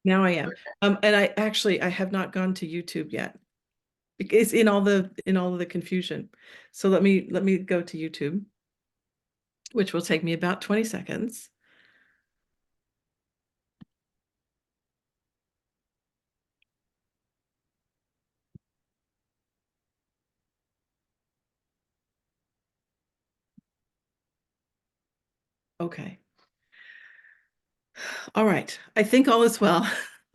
Now I am. And I have not gone to YouTube yet. It's in all of the confusion. So let me go to YouTube, which will take me about 20 seconds. Okay. All right. I think all is well.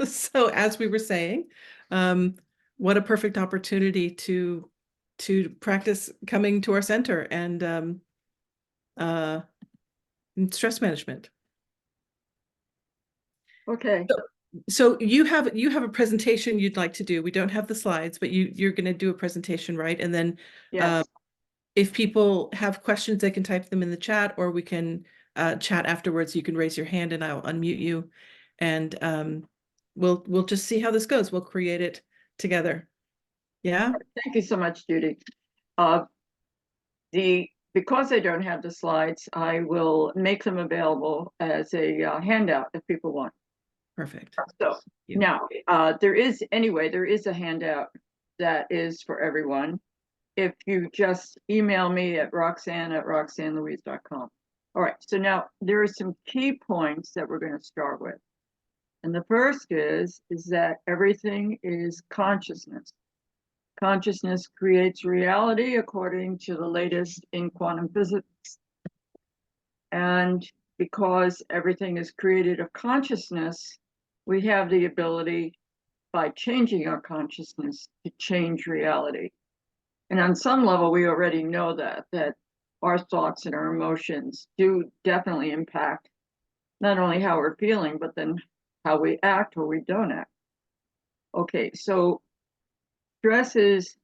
So as we were saying, um, what a perfect opportunity to practice coming to our center and uh, stress management. Okay. So you have a presentation you'd like to do. We don't have the slides, but you're going to do a presentation, right? And then Yes. if people have questions, they can type them in the chat, or we can chat afterwards. You can raise your hand and I'll unmute you, and we'll just see how this goes. We'll create it together. Yeah, Thank you so much, Judy. Uh, because I don't have the slides, I will make them available as a handout if people want. perfect. So now, there is a handout that is for everyone. If you just email me at roxanne@roxannelouise.com. All right, so now there are some key points that we're going to start with. And the first is that everything is consciousness. Consciousness creates reality according to the latest in quantum physics. And because everything is created of consciousness, we have the ability, by changing our consciousness, to change reality. And on some level, we already know that our thoughts and our emotions do definitely impact not only how we're feeling, but then how we act or we don't act. Okay, so stress is,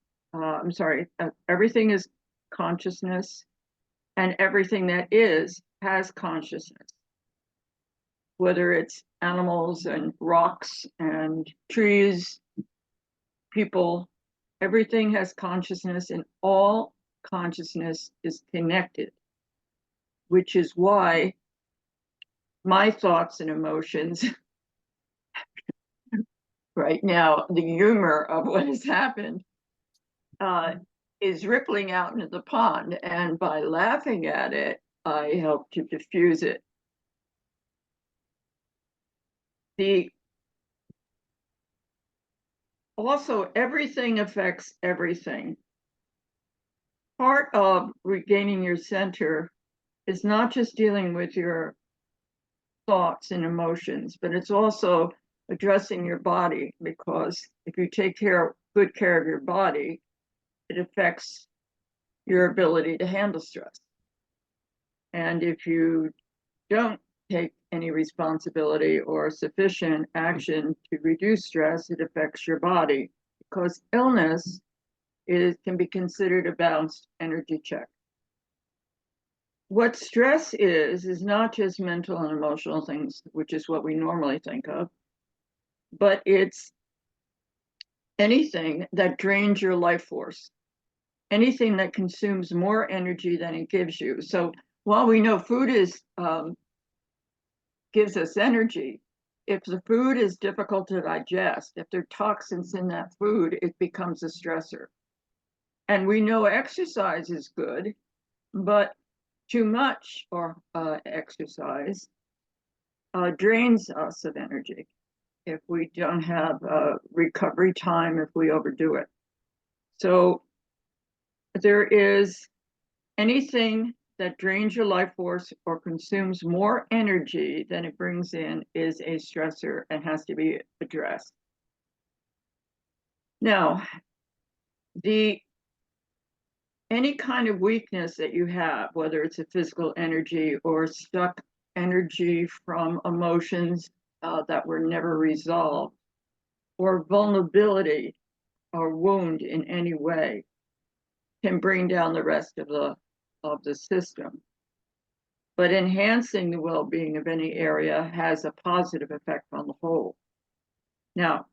everything is consciousness, and everything that is has consciousness, whether it's animals and rocks and trees, people, everything has consciousness, and all consciousness is connected, which is why my thoughts and emotions right now, the humor of what has happened, uh, is rippling out into the pond. And by laughing at it, I help to diffuse it. Also, everything affects everything. Part of regaining your center is not just dealing with your thoughts and emotions, but it's also addressing your body, because if you take good care of your body, it affects your ability to handle stress. And if you don't take any responsibility or sufficient action to reduce stress, it affects your body, because illness can be considered a balanced energy check. What stress is not just mental and emotional things, which is what we normally think of, but it's anything that drains your life force, anything that consumes more energy than it gives you. So while we know food gives us energy, if the food is difficult to digest, if there are toxins in that food, it becomes a stressor. And we know exercise is good, but too much or exercise drains us of energy if we don't have recovery time, if we overdo it. So there is anything that drains your life force or consumes more energy than it brings in is a stressor and has to be addressed. Now, any kind of weakness that you have, whether it's a physical energy or stuck energy from emotions that were never resolved, or vulnerability or wound in any way, can bring down the rest of the system. But enhancing the well-being of any area has a positive effect on the whole. Now,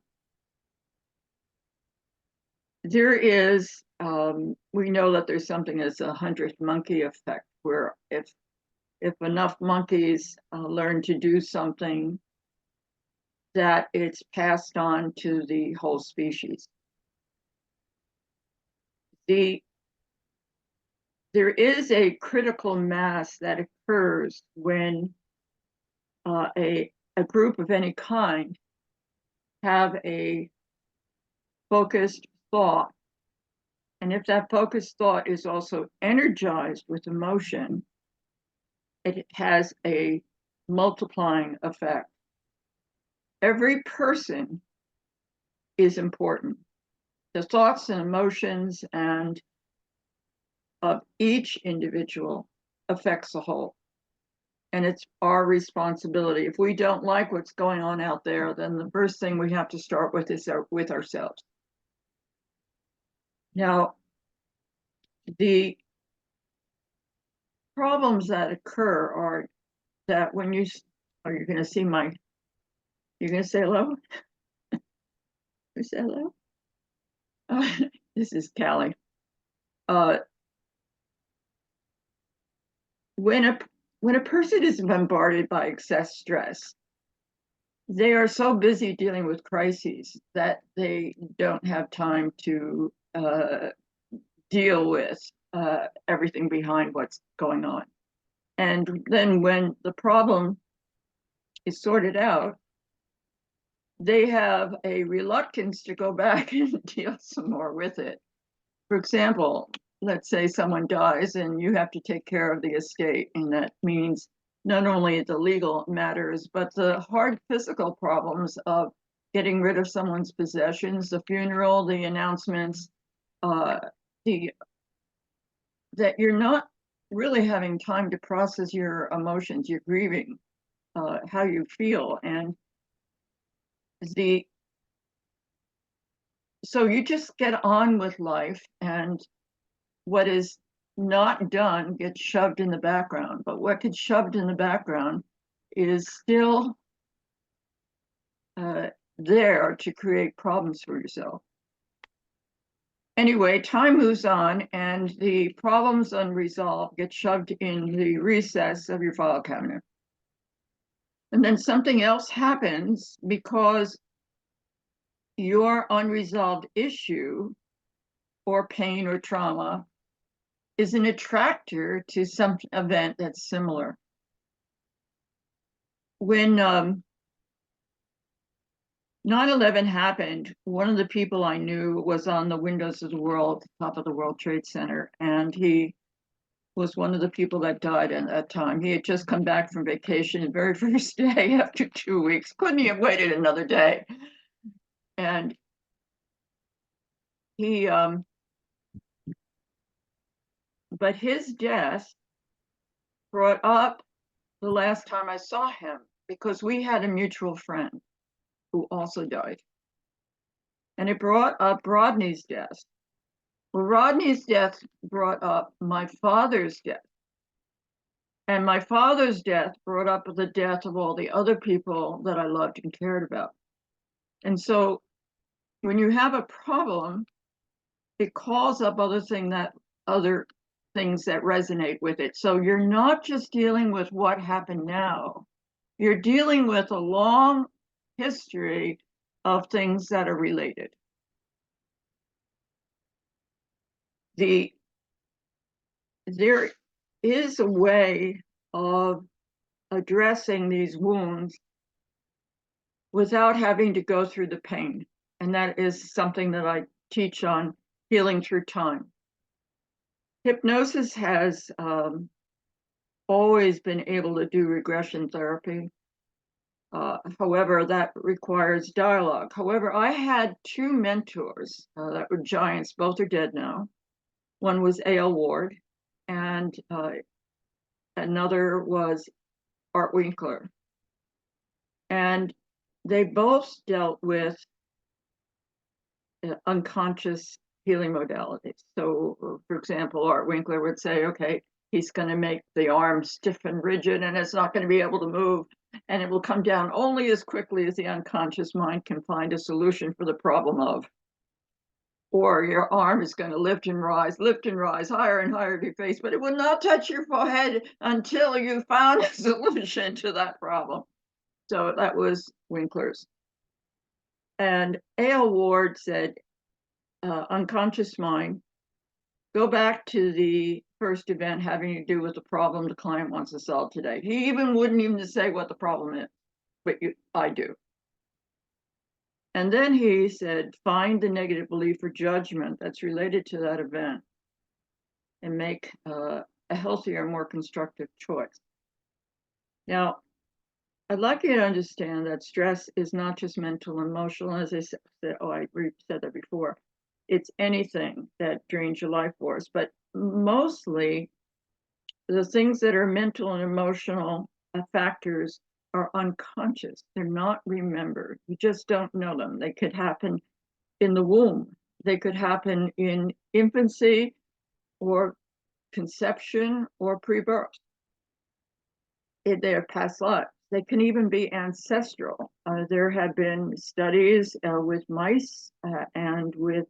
there is, we know that there's something as a 100th monkey effect, where if enough monkeys learn to do something, that it's passed on to the whole species. There is a critical mass that occurs when a group of any kind have a focused thought. And if that focused thought is also energized with emotion, it has a multiplying effect. Every person is important. The thoughts and emotions and of each individual affects the whole. And it's our responsibility. If we don't like what's going on out there, then the first thing we have to start with is with ourselves. Now, the problems that occur are that when you are you going to see my, you're going to say hello? You say hello? This is Callie. When a person is bombarded by excess stress, they are so busy dealing with crises that they don't have time to deal with everything behind what's going on. And then when the problem is sorted out, they have a reluctance to go back and deal some more with it. For example, let's say someone dies and you have to take care of the estate, and that means not only the legal matters, but the hard physical problems of getting rid of someone's possessions, the funeral, the announcements, that you're not really having time to process your emotions, you're grieving how you feel. And so you just get on with life, and what is not done gets shoved in the background. But what gets shoved in the background is still there to create problems for yourself. Anyway, time moves on, and the problems unresolved get shoved in the recess of your file cabinet. And then something else happens because your unresolved issue or pain or trauma is an attractor to some event that's similar. When 9/11 happened, one of the people I knew was on the windows of the world, top of the World Trade Center, and he was one of the people that died at that time. He had just come back from vacation the very first day after 2 weeks. Couldn't he have waited another day? And he, but his death brought up the last time I saw him, because we had a mutual friend who also died. And it brought up Rodney's death. Well, Rodney's death brought up my father's death. And my father's death brought up the death of all the other people that I loved and cared about. And so when you have a problem, it calls up other things that resonate with it. So you're not just dealing with what happened now, you're dealing with a long history of things that are related. There is a way of addressing these wounds without having to go through the pain. And that is something that I teach on healing through time. Hypnosis has always been able to do regression therapy. However, that requires dialogue. However, I had two mentors that were giants. Both are dead now. One was A.L. Ward, and another was Art Winkler. And they both dealt with unconscious healing modalities. So, for example, Art Winkler would say, okay, he's going to make the arm stiff and rigid, and it's not going to be able to move, and it will come down only as quickly as the unconscious mind can find a solution for the problem of. Or your arm is going to lift and rise higher and higher to your face, but it will not touch your forehead until you found a solution to that problem. So that was Winkler's. And A.L. Ward said, unconscious mind, go back to the first event having to do with the problem the client wants to solve today. He wouldn't even say what the problem is, but I do. And then he said, find the negative belief or judgment that's related to that event and make a healthier, more constructive choice. Now, I'd like you to understand that stress is not just mental and emotional, as I said, I said that before. It's anything that drains your life force, but mostly the things that are mental and emotional factors are unconscious. They're not remembered. You just don't know them. They could happen in the womb. They could happen in infancy or conception or pre-birth. In their past lives. They can even be ancestral. There have been studies with mice and with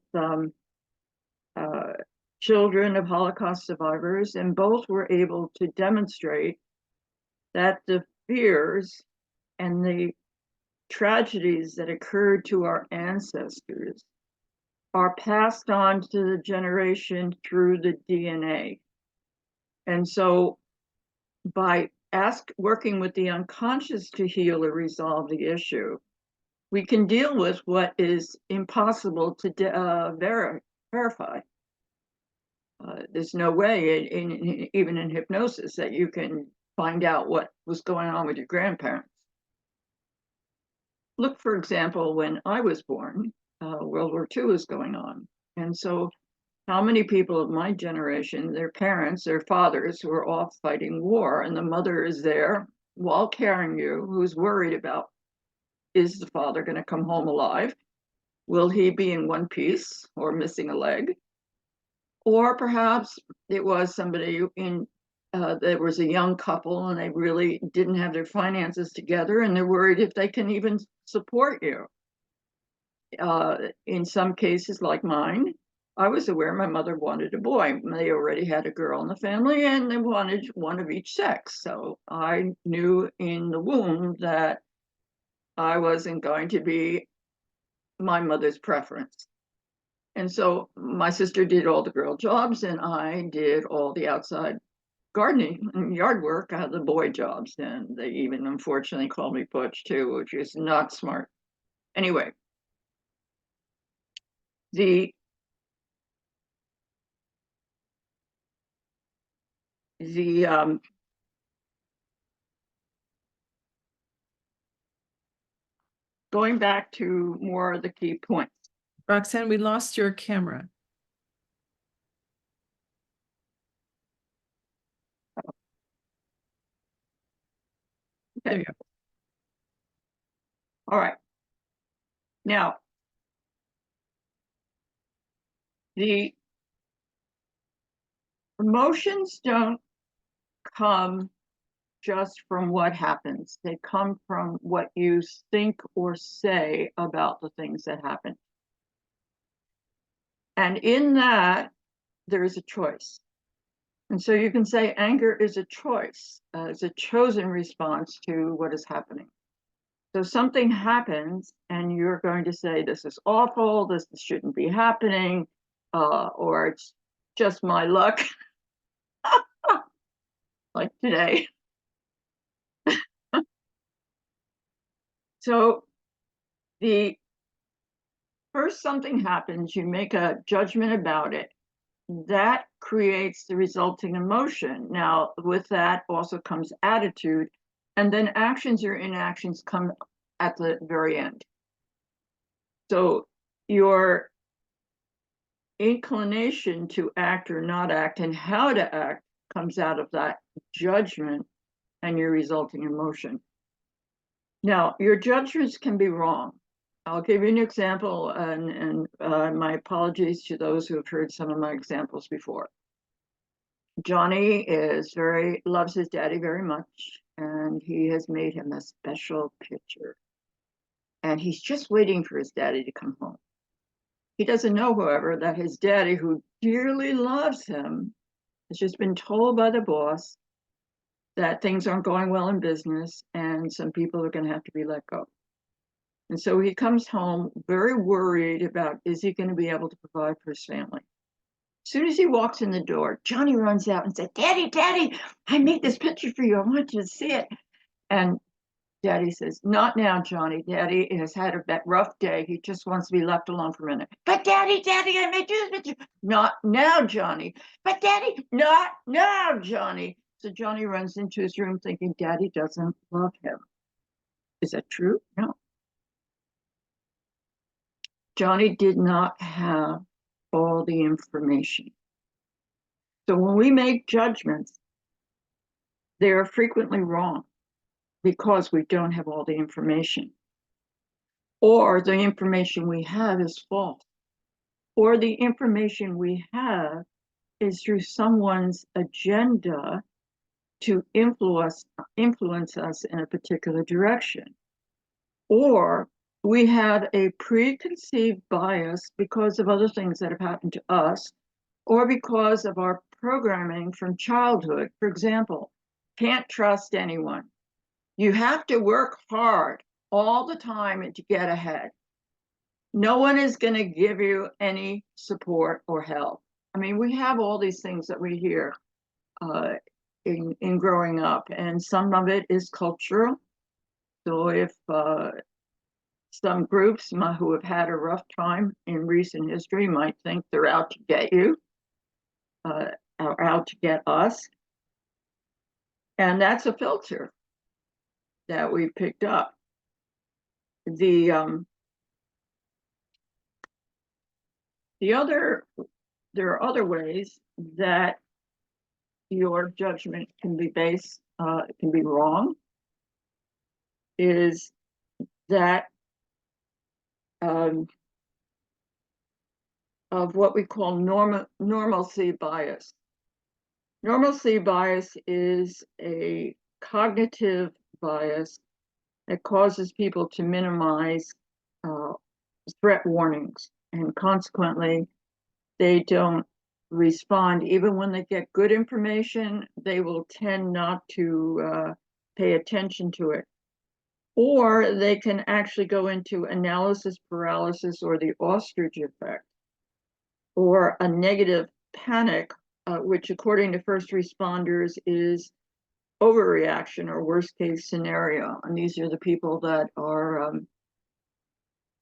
children of Holocaust survivors, and both were able to demonstrate that the fears and the tragedies that occurred to our ancestors are passed on to the generation through the DNA. And so by working with the unconscious to heal or resolve the issue, we can deal with what is impossible to verify. There's no way, even in hypnosis, that you can find out what was going on with your grandparents. Look, for example, when I was born, World War II was going on. And so how many people of my generation, their parents, their fathers were off fighting war, and the mother is there while carrying you, who's worried about, is the father going to come home alive? Will he be in one piece or missing a leg? Or perhaps it was somebody there was a young couple and they really didn't have their finances together and they're worried if they can even support you. In some cases, like mine, I was aware my mother wanted a boy. They already had a girl in the family and they wanted one of each sex. So I knew in the womb that I wasn't going to be my mother's preference. And so my sister did all the girl jobs and I did all the outside gardening and yard work. I had the boy jobs, and they even unfortunately called me Butch too, which is not smart. Anyway, the going back to more of the key points. Roxanne, we lost your camera. Okay. There you go. All right. Now, the emotions don't come just from what happens. They come from what you think or say about the things that happen. And in that, there is a choice. And so you can say anger is a choice. It's a chosen response to what is happening. So something happens and you're going to say, this is awful, this shouldn't be happening, or it's just my luck, like today. So the first something happens, you make a judgment about it. That creates the resulting emotion. Now, with that also comes attitude, and then actions or inactions come at the very end. So your inclination to act or not act and how to act comes out of that judgment and your resulting emotion. Now, your judgments can be wrong. I'll give you an example, and my apologies to those who have heard some of my examples before. Johnny loves his daddy very much, and he has made him a special picture. And he's just waiting for his daddy to come home. He doesn't know, however, that his daddy, who dearly loves him, has just been told by the boss that things aren't going well in business and some people are going to have to be let go. And so he comes home very worried about, is he going to be able to provide for his family? As soon as he walks in the door, Johnny runs out and says, Daddy, Daddy, I made this picture for you. I want you to see it. And Daddy says, not now, Johnny. Daddy has had a rough day. He just wants to be left alone for a minute. But Daddy, Daddy, I made you this picture. Not now, Johnny. But Daddy, not now, Johnny. So Johnny runs into his room thinking Daddy doesn't love him. Is that true? No. Johnny did not have all the information. So when we make judgments, they are frequently wrong because we don't have all the information. Or the information we have is false. Or the information we have is through someone's agenda to influence us in a particular direction. Or we have a preconceived bias because of other things that have happened to us, or because of our programming from childhood. For example, can't trust anyone. You have to work hard all the time to get ahead. No one is going to give you any support or help. I mean, we have all these things that we hear in growing up, and some of it is cultural. So if some groups who have had a rough time in recent history might think they're out to get you, or out to get us, and that's a filter that we picked up. There are other ways that your judgment can be based, can be wrong, is that of what we call normalcy bias. Normalcy bias is a cognitive bias that causes people to minimize threat warnings, and consequently, they don't respond. Even when they get good information, they will tend not to pay attention to it. Or they can actually go into analysis paralysis, or the ostrich effect, or a negative panic, which according to first responders is overreaction or worst case scenario. And these are the people that are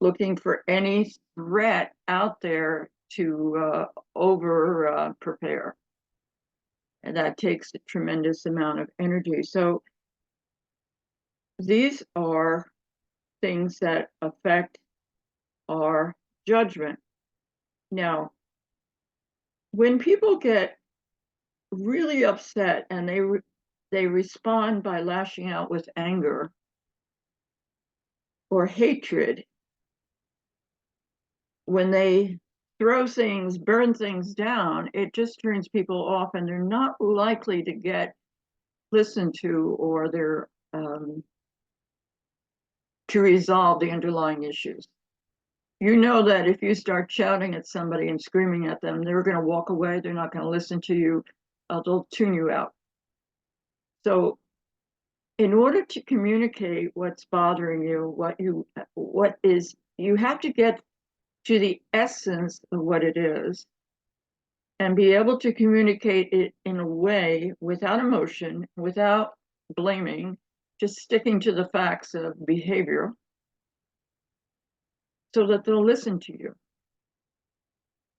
looking for any threat out there to over prepare. And that takes a tremendous amount of energy. So these are things that affect our judgment. Now, when people get really upset and they respond by lashing out with anger or hatred, when they throw things, burn things down, it just turns people off, and they're not likely to get listened to, or they're to resolve the underlying issues. You know that if you start shouting at somebody and screaming at them, they're going to walk away. They're not going to listen to you. They'll tune you out. So in order to communicate what's bothering you, you have to get to the essence of what it is and be able to communicate it in a way without emotion, without blaming, just sticking to the facts of behavior, so that they'll listen to you.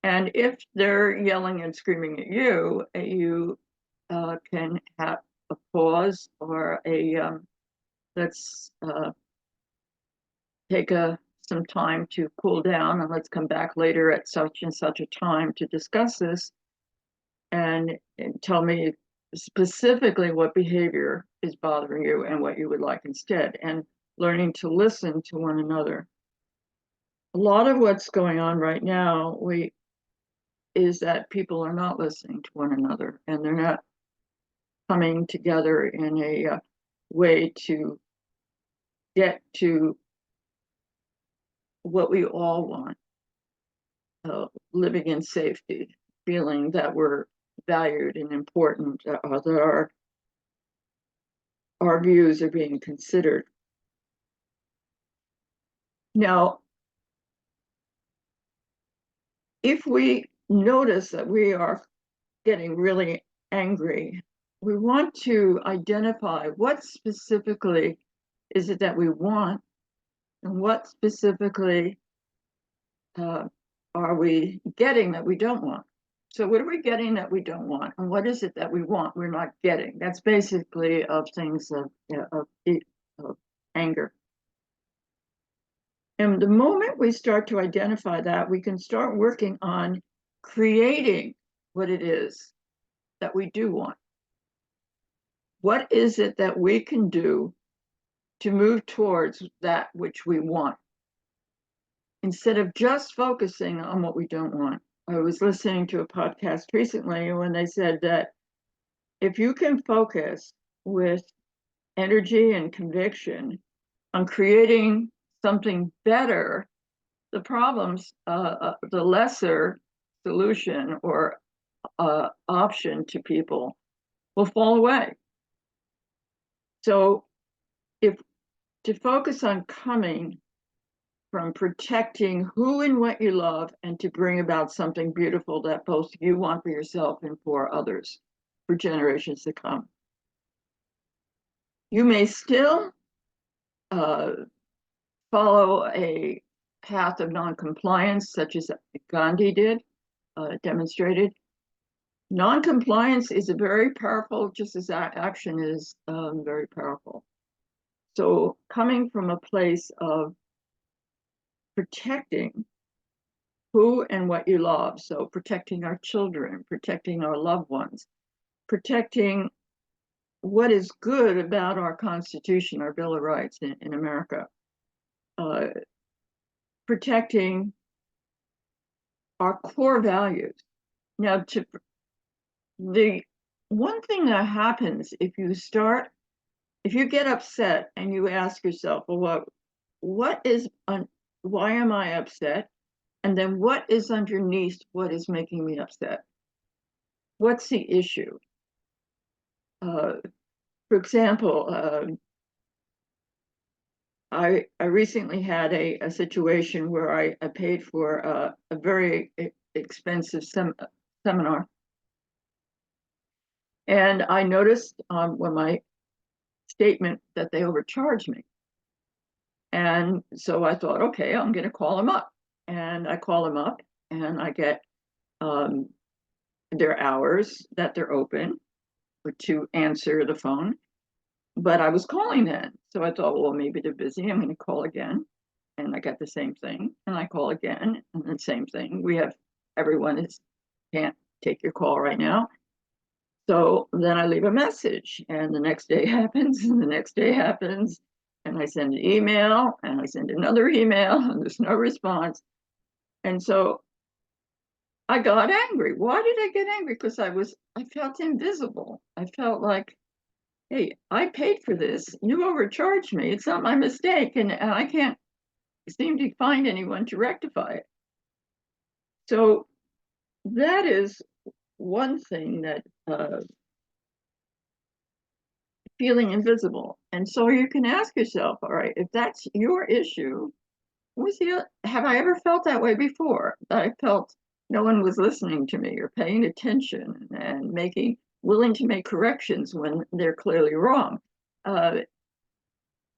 And if they're yelling and screaming at you, you can have a pause, or let's take some time to cool down, and let's come back later at such and such a time to discuss this, and tell me specifically what behavior is bothering you and what you would like instead, and learning to listen to one another. A lot of what's going on right now is that people are not listening to one another, and they're not coming together in a way to get to what we all want, living in safety, feeling that we're valued and important, that our views are being considered. Now, if we notice that we are getting really angry, we want to identify what specifically is it that we want and what specifically are we getting that we don't want. So what are we getting that we don't want, and what is it that we want we're not getting? That's basically of things of anger. And the moment we start to identify that, we can start working on creating what it is that we do want. What is it that we can do to move towards that which we want, instead of just focusing on what we don't want? I was listening to a podcast recently when they said that if you can focus with energy and conviction on creating something better, the problems, the lesser solution or option to people will fall away. So if to focus on coming from protecting who and what you love, and to bring about something beautiful that both you want for yourself and for others, for generations to come. You may still follow a path of non-compliance, such as Gandhi did, demonstrated. Non-compliance is a very powerful, just as action is very powerful. So coming from a place of protecting who and what you love, so protecting our children, protecting our loved ones, protecting what is good about our Constitution, our Bill of Rights in America, protecting our core values. Now, the one thing that happens if you get upset and you ask yourself, well, why am I upset? And then what is underneath what is making me upset? What's the issue? For example, I recently had a situation where I paid for a very expensive seminar. And I noticed when my statement that they overcharged me. And so I thought, okay, I'm going to call them up. And I call them up and I get their hours that they're open to answer the phone. But I was calling then. So I thought, well, maybe they're busy. I'm going to call again. And I got the same thing. And I call again and the same thing. Everyone can't take your call right now. So then I leave a message, and the next day happens, and the next day happens, and I send an email, and I send another email, and there's no response. And so I got angry. Why did I get angry? Because I felt invisible. I felt like, hey, I paid for this. You overcharged me. It's not my mistake, and I can't seem to find anyone to rectify it. So that is one thing that feeling invisible. And so you can ask yourself, all right, if that's your issue, have I ever felt that way before? That I felt no one was listening to me or paying attention and willing to make corrections when they're clearly wrong.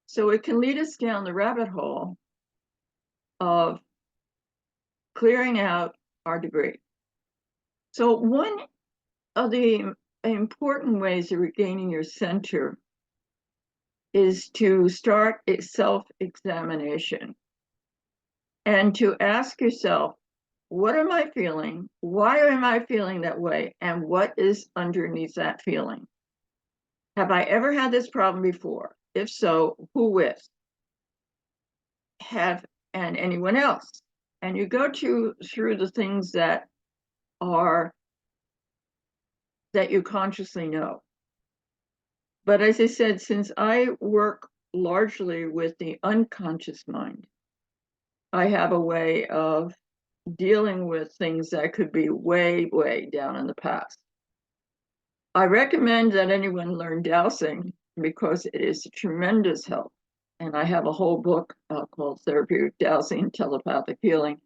So it can lead us down the rabbit hole of clearing out our debris. So one of the important ways of regaining your center is to start a self-examination and to ask yourself, what am I feeling? Why am I feeling that way? And what is underneath that feeling? Have I ever had this problem before? If so, who with? And anyone else? And you go through the things that you consciously know. But as I said, since I work largely with the unconscious mind, I have a way of dealing with things that could be way, way down in the past. I recommend that anyone learn dowsing because it is a tremendous help and I have a whole book called Therapeutic Dowsing and Telepathic Healing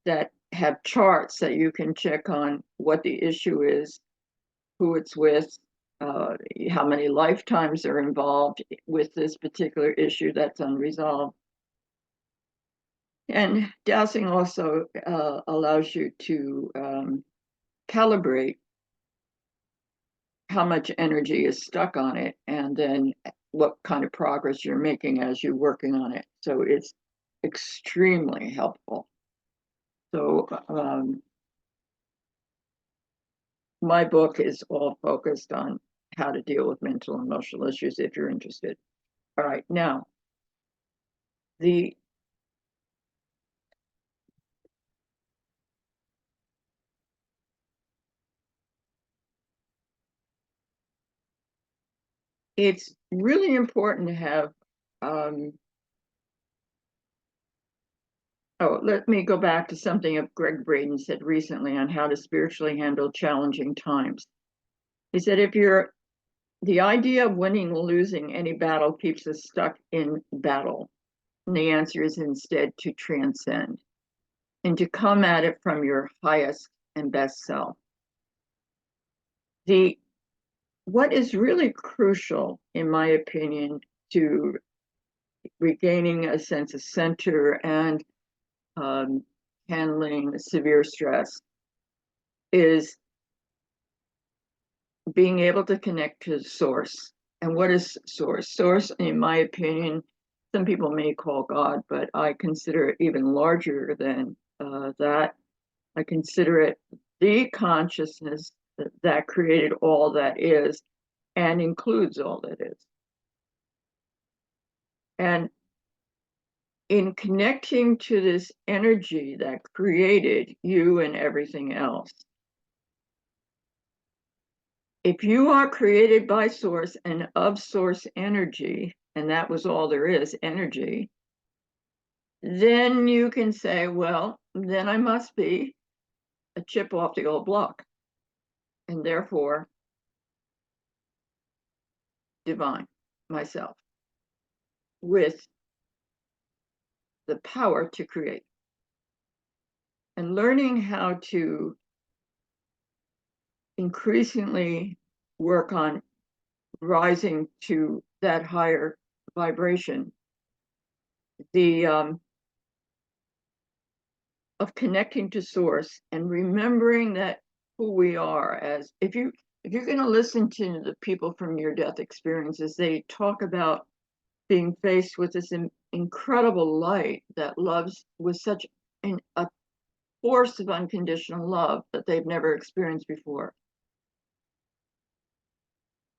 that have charts that you can check on what the issue is, who it's with, how many lifetimes are involved with this particular issue that's unresolved. And dowsing also allows you to calibrate how much energy is stuck on it and then what kind of progress you're making as you're working on it. So it's extremely helpful. So my book is all focused on how to deal with mental and emotional issues if you're interested. All right, now it's really important to have let me go back to something that Greg Braden said recently on how to spiritually handle challenging times. He said, the idea of winning or losing any battle keeps us stuck in battle. And the answer is instead to transcend and to come at it from your highest and best self. What is really crucial, in my opinion, to regaining a sense of center and handling severe stress is being able to connect to source. And what is source? Source, in my opinion, some people may call God, but I consider it even larger than that. I consider it the consciousness that created all that is and includes all that is. And in connecting to this energy that created you and everything else, if you are created by source and of source energy, and that was all there is, energy, then you can say, well, then I must be a chip off the old block, and therefore divine myself with the power to create. And learning how to increasingly work on rising to that higher vibration, of connecting to source and remembering that who we are as if you're going to listen to the people from near death experiences, they talk about being faced with this incredible light that loves with such a force of unconditional love that they've never experienced before.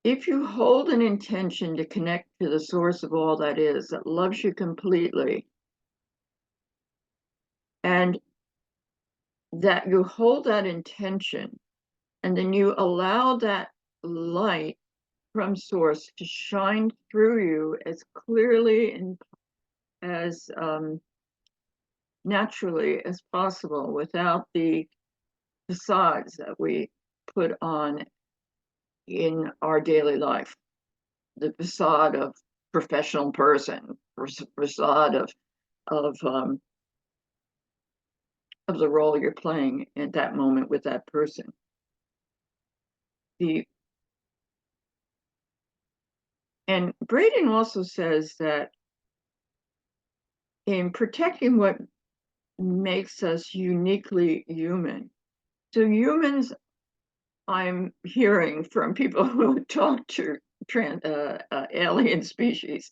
If you hold an intention to connect to the source of all that is, that loves you completely, and that you hold that intention, and then you allow that light from source to shine through you as clearly and as naturally as possible without the facades that we put on in our daily life. The facade of professional person, facade of the role you're playing at that moment with that person. And Braden also says that in protecting what makes us uniquely human. So humans, I'm hearing from people who talk to alien species,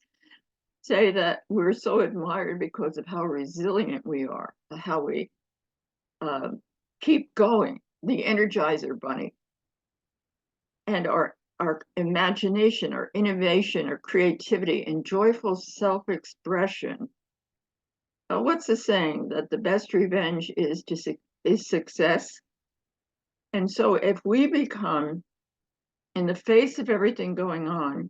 say that we're so admired because of how resilient we are, how we keep going, the Energizer Bunny, and our imagination, our innovation, our creativity, and joyful self-expression. What's the saying? That the best revenge is success. And so if we become, in the face of everything going on,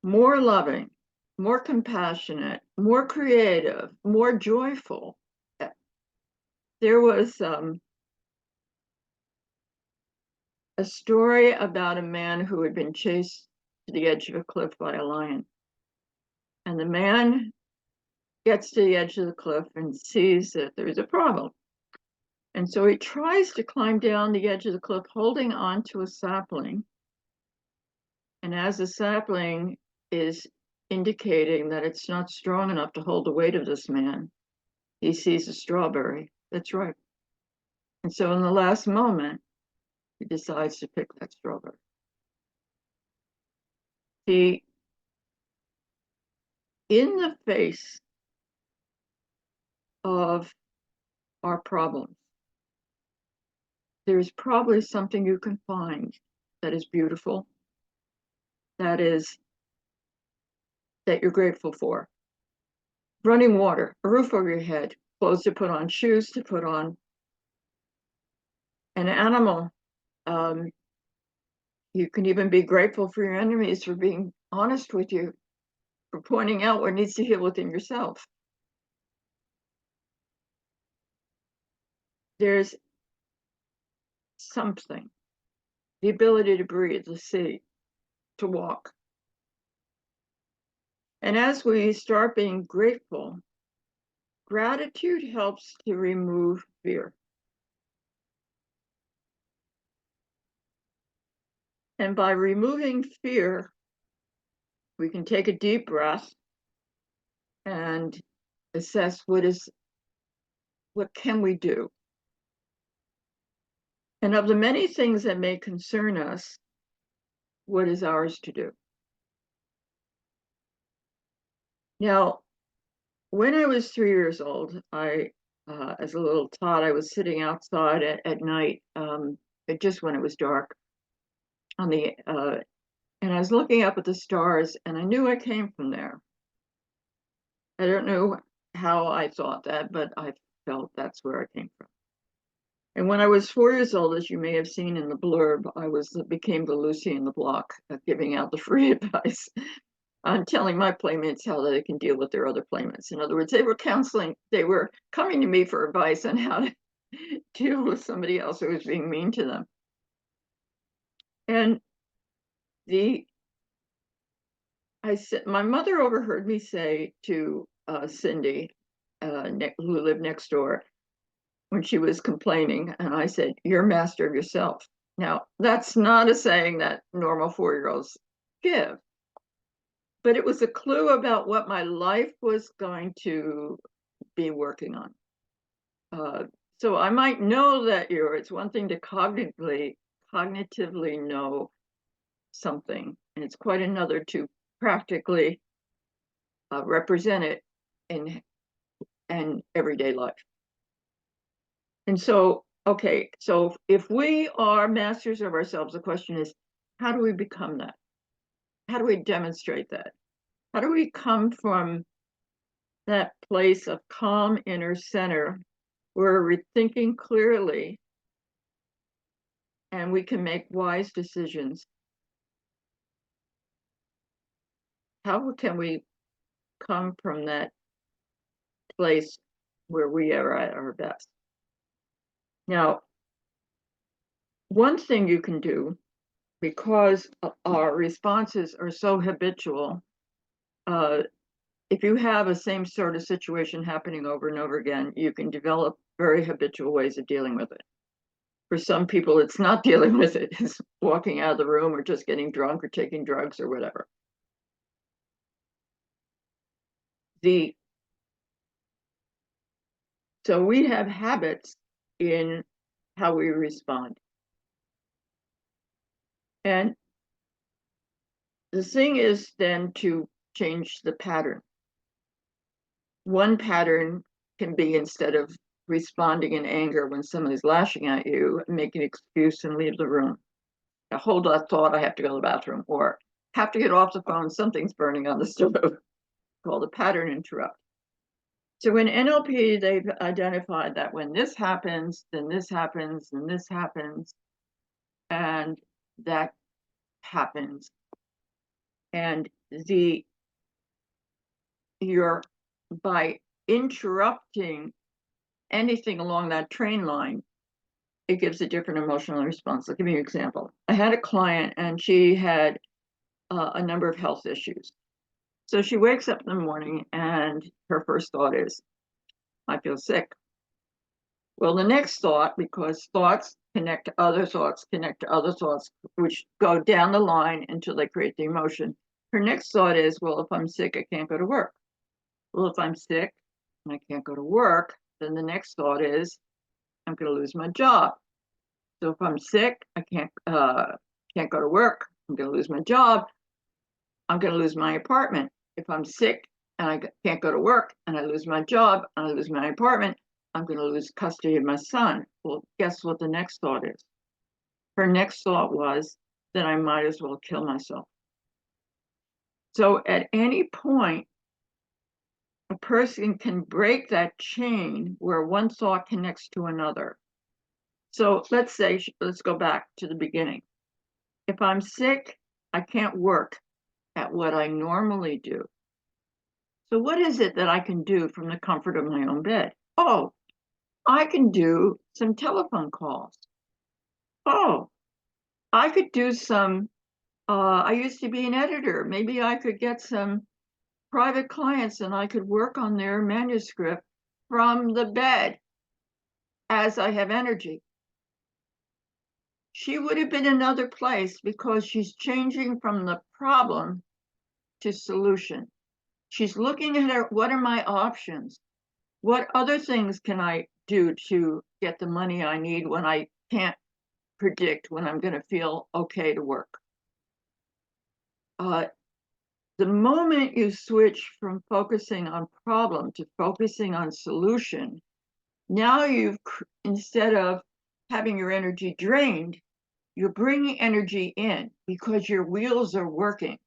more loving, more compassionate, more creative, more joyful. There was a story about a man who had been chased to the edge of a cliff by a lion. And the man gets to the edge of the cliff and sees that there's a problem. And so he tries to climb down the edge of the cliff, holding onto a sapling. And as the sapling is indicating that it's not strong enough to hold the weight of this man, he sees a strawberry that's ripe. And so in the last moment, he decides to pick that strawberry. He, in the face of our problems, there's probably something you can find that is beautiful, that you're grateful for. Running water, a roof over your head, clothes to put on, shoes to put on, an animal. You can even be grateful for your enemies for being honest with you, for pointing out what needs to heal within yourself. There's something, the ability to breathe, to see, to walk. And as we start being grateful, gratitude helps to remove fear. And by removing fear, we can take a deep breath and assess what can we do? And of the many things that may concern us, what is ours to do? Now, when I was 3 years old, as a little tot, I was sitting outside at night, just when it was dark, and I was looking up at the stars, and I knew I came from there. I don't know how I thought that, but I felt that's where I came from. And when I was 4 years old, as you may have seen in the blurb, I became the Lucy in the block, giving out the free advice on telling my playmates how they can deal with their other playmates. In other words, they were coming to me for advice on how to deal with somebody else who was being mean to them. And my mother overheard me say to Cindy, who lived next door, when she was complaining, and I said, "You're master of yourself." Now, that's not a saying that normal 4-year-olds give, but it was a clue about what my life was going to be working on. So I might know that it's one thing to cognitively know something, and it's quite another to practically represent it in everyday life. And so, okay, so if we are masters of ourselves, the question is, how do we become that? How do we demonstrate that? How do we come from that place of calm inner center where we're thinking clearly and we can make wise decisions? How can we come from that place where we are at our best? Now, one thing you can do, because our responses are so habitual, if you have a same sort of situation happening over and over again, you can develop very habitual ways of dealing with it. For some people, it's not dealing with it, it's walking out of the room or just getting drunk or taking drugs or whatever. So we have habits in how we respond. And the thing is then to change the pattern. One pattern can be, instead of responding in anger when somebody's lashing at you, make an excuse and leave the room. Now, hold that thought, I have to go to the bathroom, or have to get off the phone, something's burning on the stove, called a pattern interrupt. So in NLP, they've identified that when this happens, then this happens, and this happens, and that happens. And by interrupting anything along that train line, it gives a different emotional response. I'll give you an example. I had a client, and she had a number of health issues. So she wakes up in the morning and her first thought is, I feel sick. Well, the next thought, because thoughts connect to other thoughts, connect to other thoughts, which go down the line until they create the emotion. Her next thought is, well, if I'm sick, I can't go to work. Well, if I'm sick and I can't go to work, then the next thought is, I'm going to lose my job. So if I'm sick, I can't go to work, I'm going to lose my job. I'm going to lose my apartment. If I'm sick and I can't go to work and I lose my job and I lose my apartment, I'm going to lose custody of my son. Well, guess what the next thought is? Her next thought was that I might as well kill myself. So at any point, a person can break that chain where one thought connects to another. So let's go back to the beginning. If I'm sick, I can't work at what I normally do. So what is it that I can do from the comfort of my own bed? Oh, I can do some telephone calls. Oh, I could do some, I used to be an editor. Maybe I could get some private clients and I could work on their manuscript from the bed as I have energy. She would have been another place because she's changing from the problem to solution. She's looking at her, what are my options? What other things can I do to get the money I need when I can't predict when I'm going to feel okay to work? The moment you switch from focusing on problem to focusing on solution, now instead of having your energy drained, you're bringing energy in because your wheels are working.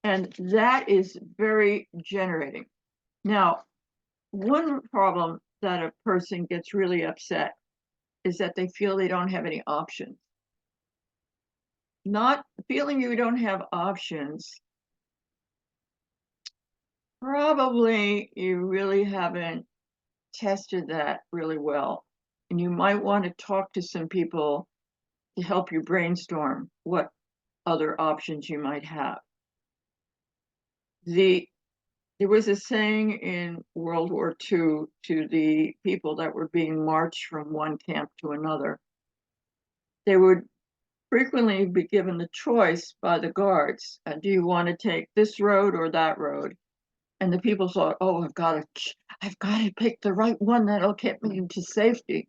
And that is very generating. Now, one problem that a person gets really upset is that they feel they don't have any options. Not feeling you don't have options, probably you really haven't tested that really well. And you might want to talk to some people to help you brainstorm what other options you might have. There was a saying in World War II to the people that were being marched from one camp to another. They would frequently be given the choice by the guards, do you want to take this road or that road? And the people thought, oh, I've got to pick the right one that'll get me into safety.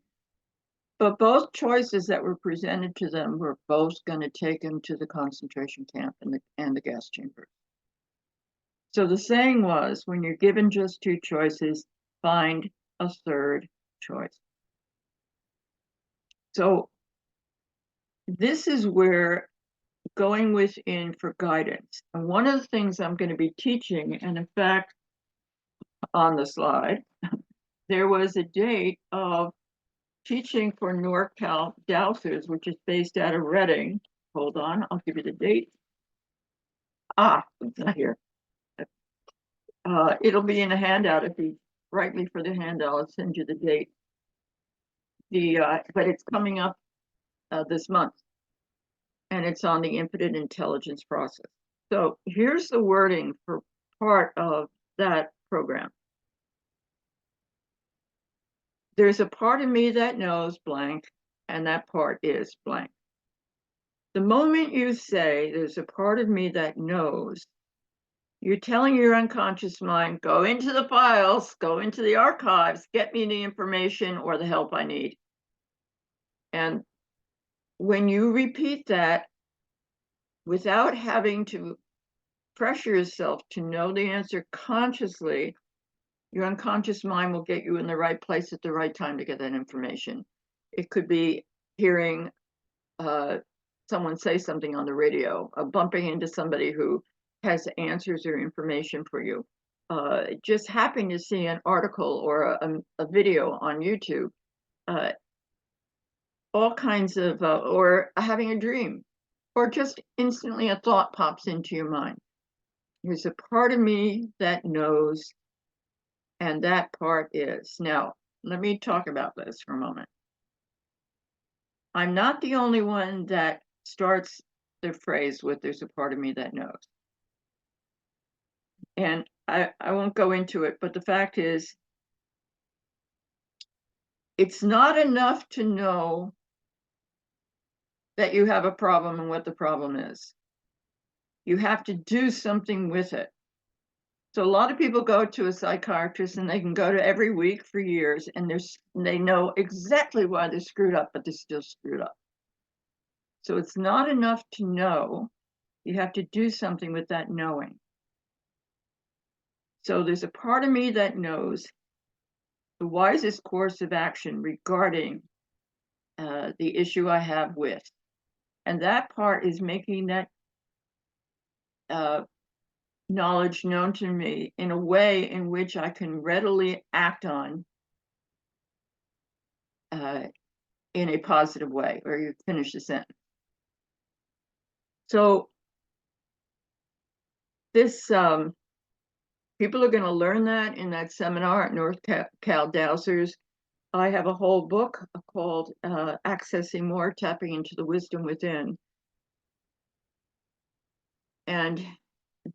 But both choices that were presented to them were both going to take them to the concentration camp and the gas chambers. So the saying was, when you're given just two choices, find a third choice. So this is where going within for guidance. And one of the things I'm going to be teaching, and in fact, on the slide, there was a date of teaching for NorCal Dowsers, which is based out of Reading. Hold on, I'll give you the date. It's not here. It'll be in a handout. If you write me for the handout, I'll send you the date. But it's coming up this month, and it's on the infinite intelligence process. So here's the wording for part of that program. There's a part of me that knows blank, and that part is blank. The moment you say there's a part of me that knows, you're telling your unconscious mind, go into the files, go into the archives, get me the information or the help I need. And when you repeat that without having to pressure yourself to know the answer consciously, your unconscious mind will get you in the right place at the right time to get that information. It could be hearing someone say something on the radio, bumping into somebody who has answers or information for you. Just happening to see an article or a video on YouTube, all kinds of, or having a dream, or just instantly a thought pops into your mind. There's a part of me that knows, and that part is. Now, let me talk about this for a moment. I'm not the only one that starts the phrase with "there's a part of me that knows." And I won't go into it, but the fact is, it's not enough to know that you have a problem and what the problem is. You have to do something with it. So a lot of people go to a psychiatrist and they can go to every week for years, and they know exactly why they're screwed up, but they're still screwed up. So it's not enough to know. You have to do something with that knowing. So there's a part of me that knows the wisest course of action regarding the issue I have with. And that part is making that knowledge known to me in a way in which I can readily act on in a positive way, or you finish the sentence. So this, people are going to learn that in that seminar at North Cal Dowsers. I have a whole book called Accessing More, Tapping into the Wisdom Within. And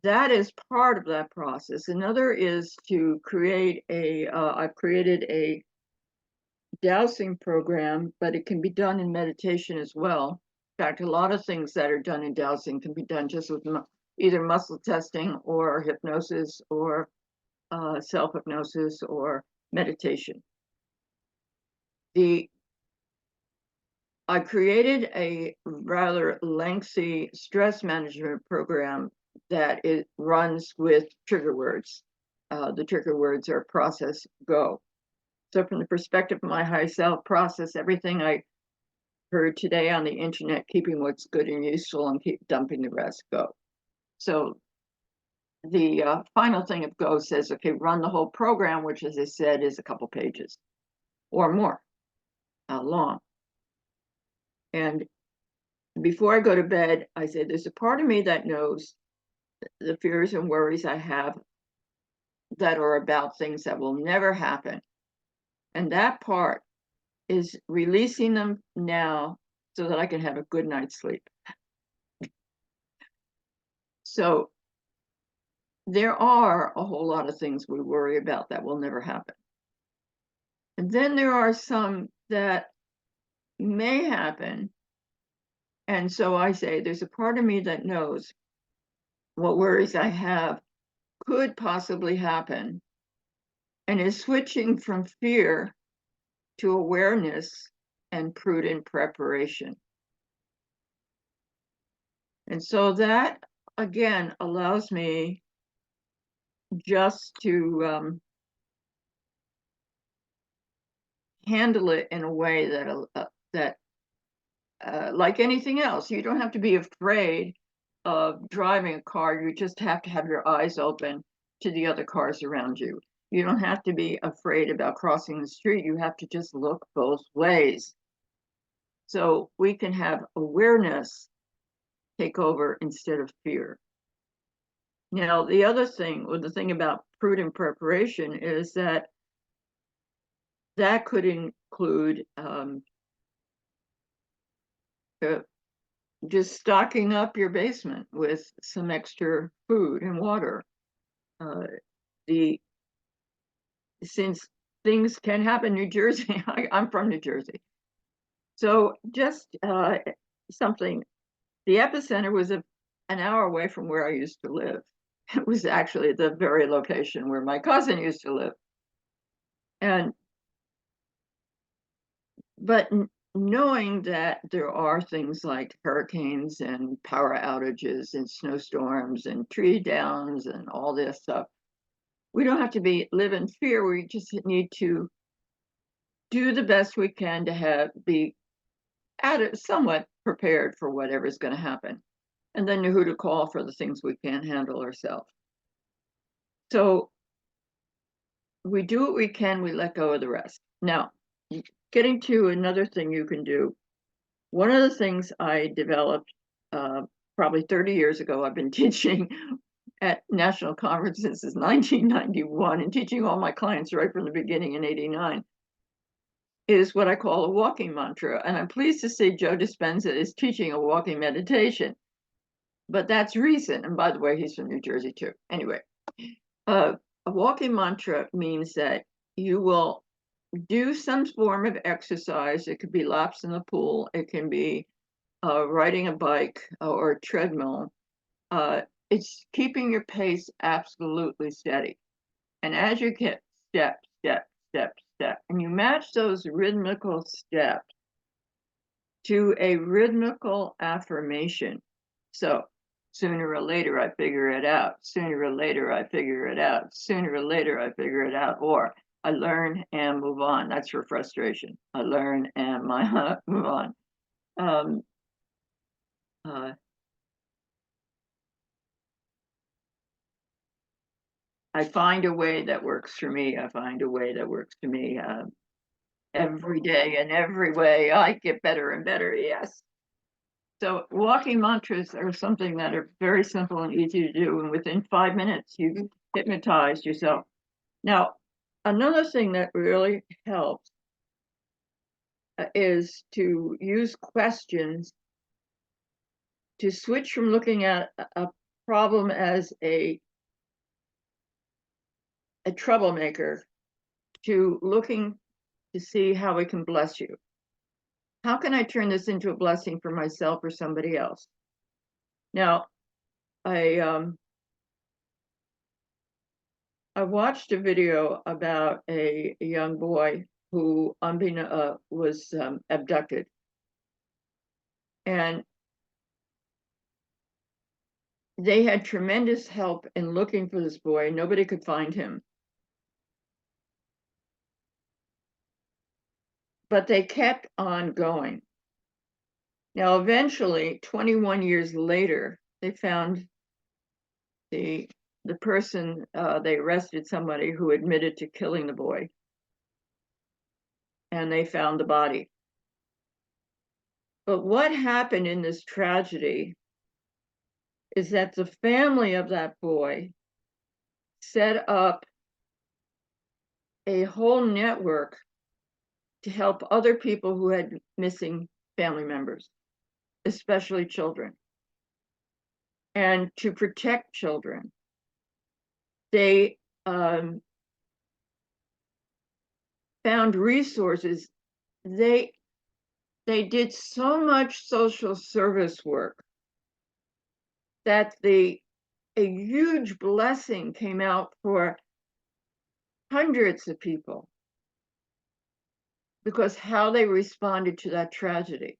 that is part of that process. Another is to create I've created a dowsing program, but it can be done in meditation as well. In fact, a lot of things that are done in dowsing can be done just with either muscle testing or hypnosis or self-hypnosis or meditation. I created a rather lengthy stress management program that it runs with trigger words. The trigger words are process, go. So from the perspective of my high self, process everything I heard today on the internet, keeping what's good and useful and keep dumping the rest, go. So the final thing of go says, okay, run the whole program, which as I said is a couple pages or more long. And before I go to bed, I say, there's a part of me that knows the fears and worries I have that are about things that will never happen. And that part is releasing them now so that I can have a good night's sleep. So there are a whole lot of things we worry about that will never happen. And then there are some that may happen. And so I say, there's a part of me that knows what worries I have could possibly happen and is switching from fear to awareness and prudent preparation. And so that, again, allows me just to handle it in a way that like anything else, you don't have to be afraid of driving a car. You just have to have your eyes open to the other cars around you. You don't have to be afraid about crossing the street. You have to just look both ways. So we can have awareness take over instead of fear. Now, the other thing, or the thing about prudent preparation, is that could include just stocking up your basement with some extra food and water. Since things can happen in New Jersey, I'm from New Jersey. So just something, the epicenter was an hour away from where I used to live. It was actually the very location where my cousin used to live. But knowing that there are things like hurricanes and power outages and snowstorms and tree downs and all this stuff, we don't have to live in fear. We just need to do the best we can to be somewhat prepared for whatever's going to happen, and then know who to call for the things we can't handle ourselves. So we do what we can, we let go of the rest. Now, getting to another thing you can do. One of the things I developed probably 30 years ago, I've been teaching at national conferences since 1991 and teaching all my clients right from the beginning in 89, is what I call a walking mantra. And I'm pleased to see Joe Dispenza is teaching a walking meditation. but that's recent. And by the way, he's from New Jersey too. Anyway, a walking mantra means that you will do some form of exercise. It could be laps in the pool. It can be riding a bike or a treadmill. It's keeping your pace absolutely steady. And as you get step, step, step, step, and you match those rhythmical steps to a rhythmical affirmation. So sooner or later, I figure it out. Sooner or later, I figure it out. Sooner or later, I figure it out. Or I learn and move on. That's for frustration. I learn and move on. Um, uh, I find a way that works for me. I find a way that works for me every day, and every way I get better and better. Yes. So walking mantras are something that are very simple and easy to do. And within 5 minutes, you've hypnotized yourself. Now, another thing that really helps is to use questions to switch from looking at a problem as a troublemaker to looking to see how it can bless you. How can I turn this into a blessing for myself or somebody else? Now, I watched a video about a young boy who was abducted, and they had tremendous help in looking for this boy. Nobody could find him, but they kept on going. Now, eventually, 21 years later, they found the person. They arrested somebody who admitted to killing the boy, and they found the body. But what happened in this tragedy is that the family of that boy set up a whole network to help other people who had missing family members, especially children, and to protect children. They found resources. They did so much social service work that a huge blessing came out for hundreds of people because how they responded to that tragedy.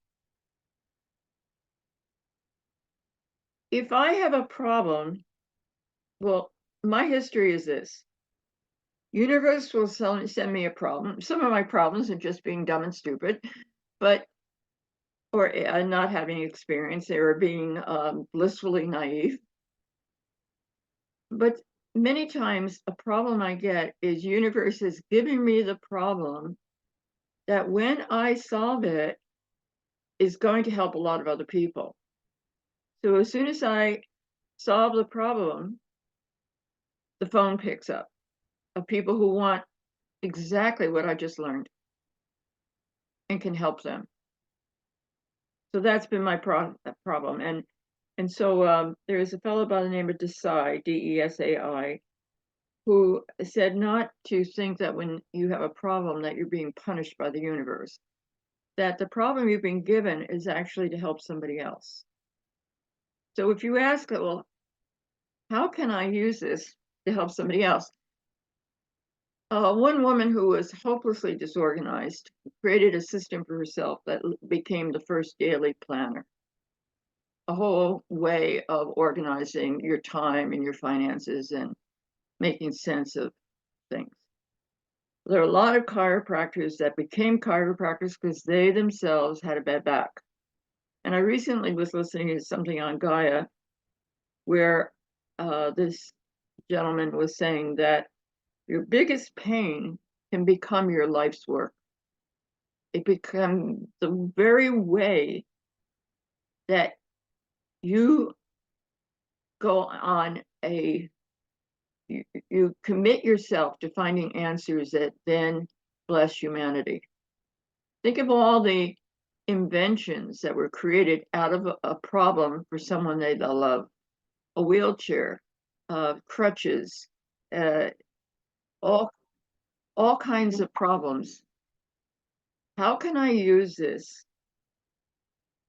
If I have a problem, well, my history is this. Universe will send me a problem. Some of my problems are just being dumb and stupid, but or not having experience, or being blissfully naive. But many times a problem I get is universe is giving me the problem that when I solve it is going to help a lot of other people. So as soon as I solve the problem, the phone picks up of people who want exactly what I just learned and can help them. So that's been my problem. And so there is a fellow by the name of Desai, Desai, who said not to think that when you have a problem that you're being punished by the universe, that the problem you've been given is actually to help somebody else. So if you ask, well, how can I use this to help somebody else? One woman who was hopelessly disorganized created a system for herself that became the first daily planner, a whole way of organizing your time and your finances and making sense of things. There are a lot of chiropractors that became chiropractors because they themselves had a bad back. And I recently was listening to something on Gaia where this gentleman was saying that your biggest pain can become your life's work. It becomes the very way that you go on you commit yourself to finding answers that then bless humanity. Think of all the inventions that were created out of a problem for someone they love, a wheelchair, crutches, all kinds of problems. How can I use this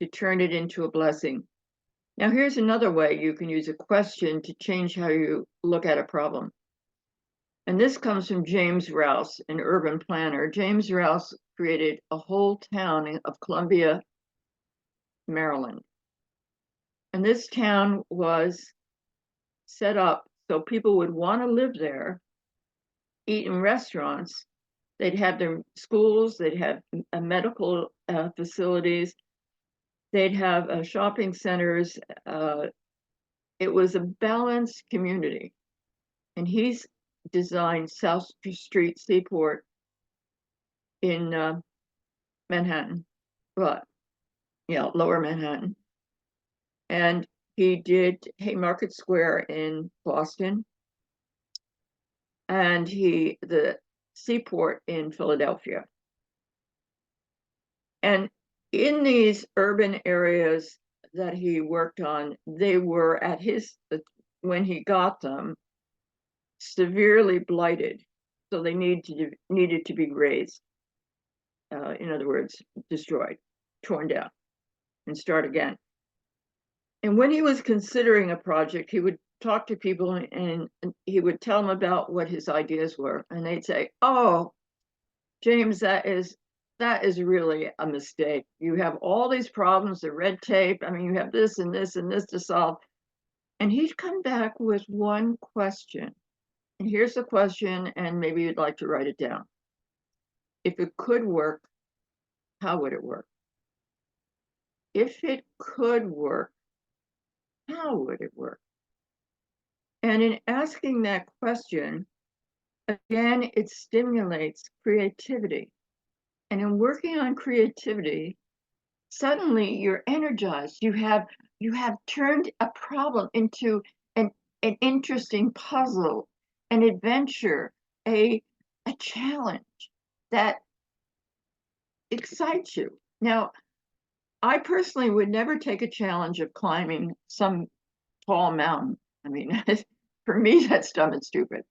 to turn it into a blessing? Now, here's another way you can use a question to change how you look at a problem. And this comes from James Rouse, an urban planner. James Rouse created a whole town of Columbia, Maryland. And this town was set up so people would want to live there, eat in restaurants. They'd have their schools, they'd have medical facilities, they'd have shopping centers. It was a balanced community. And he's designed South Street Seaport in Manhattan, well, yeah, Lower Manhattan. And he did Haymarket Square in Boston, and the Seaport in Philadelphia. And in these urban areas that he worked on, they were at when he got them, severely blighted. So they needed to be razed. In other words, destroyed, torn down, and start again. And when he was considering a project, he would talk to people and he would tell them about what his ideas were. And they'd say, "Oh, James, that is really a mistake. You have all these problems, the red tape. I mean, you have this and this and this to solve." And he'd come back with one question. And here's the question, and maybe you'd like to write it down. If it could work, how would it work? If it could work, how would it work? And in asking that question, again, it stimulates creativity. And in working on creativity, suddenly you're energized. You have turned a problem into an interesting puzzle, an adventure, a challenge that excites you. Now, I personally would never take a challenge of climbing some tall mountain. I mean, for me, that's dumb and stupid.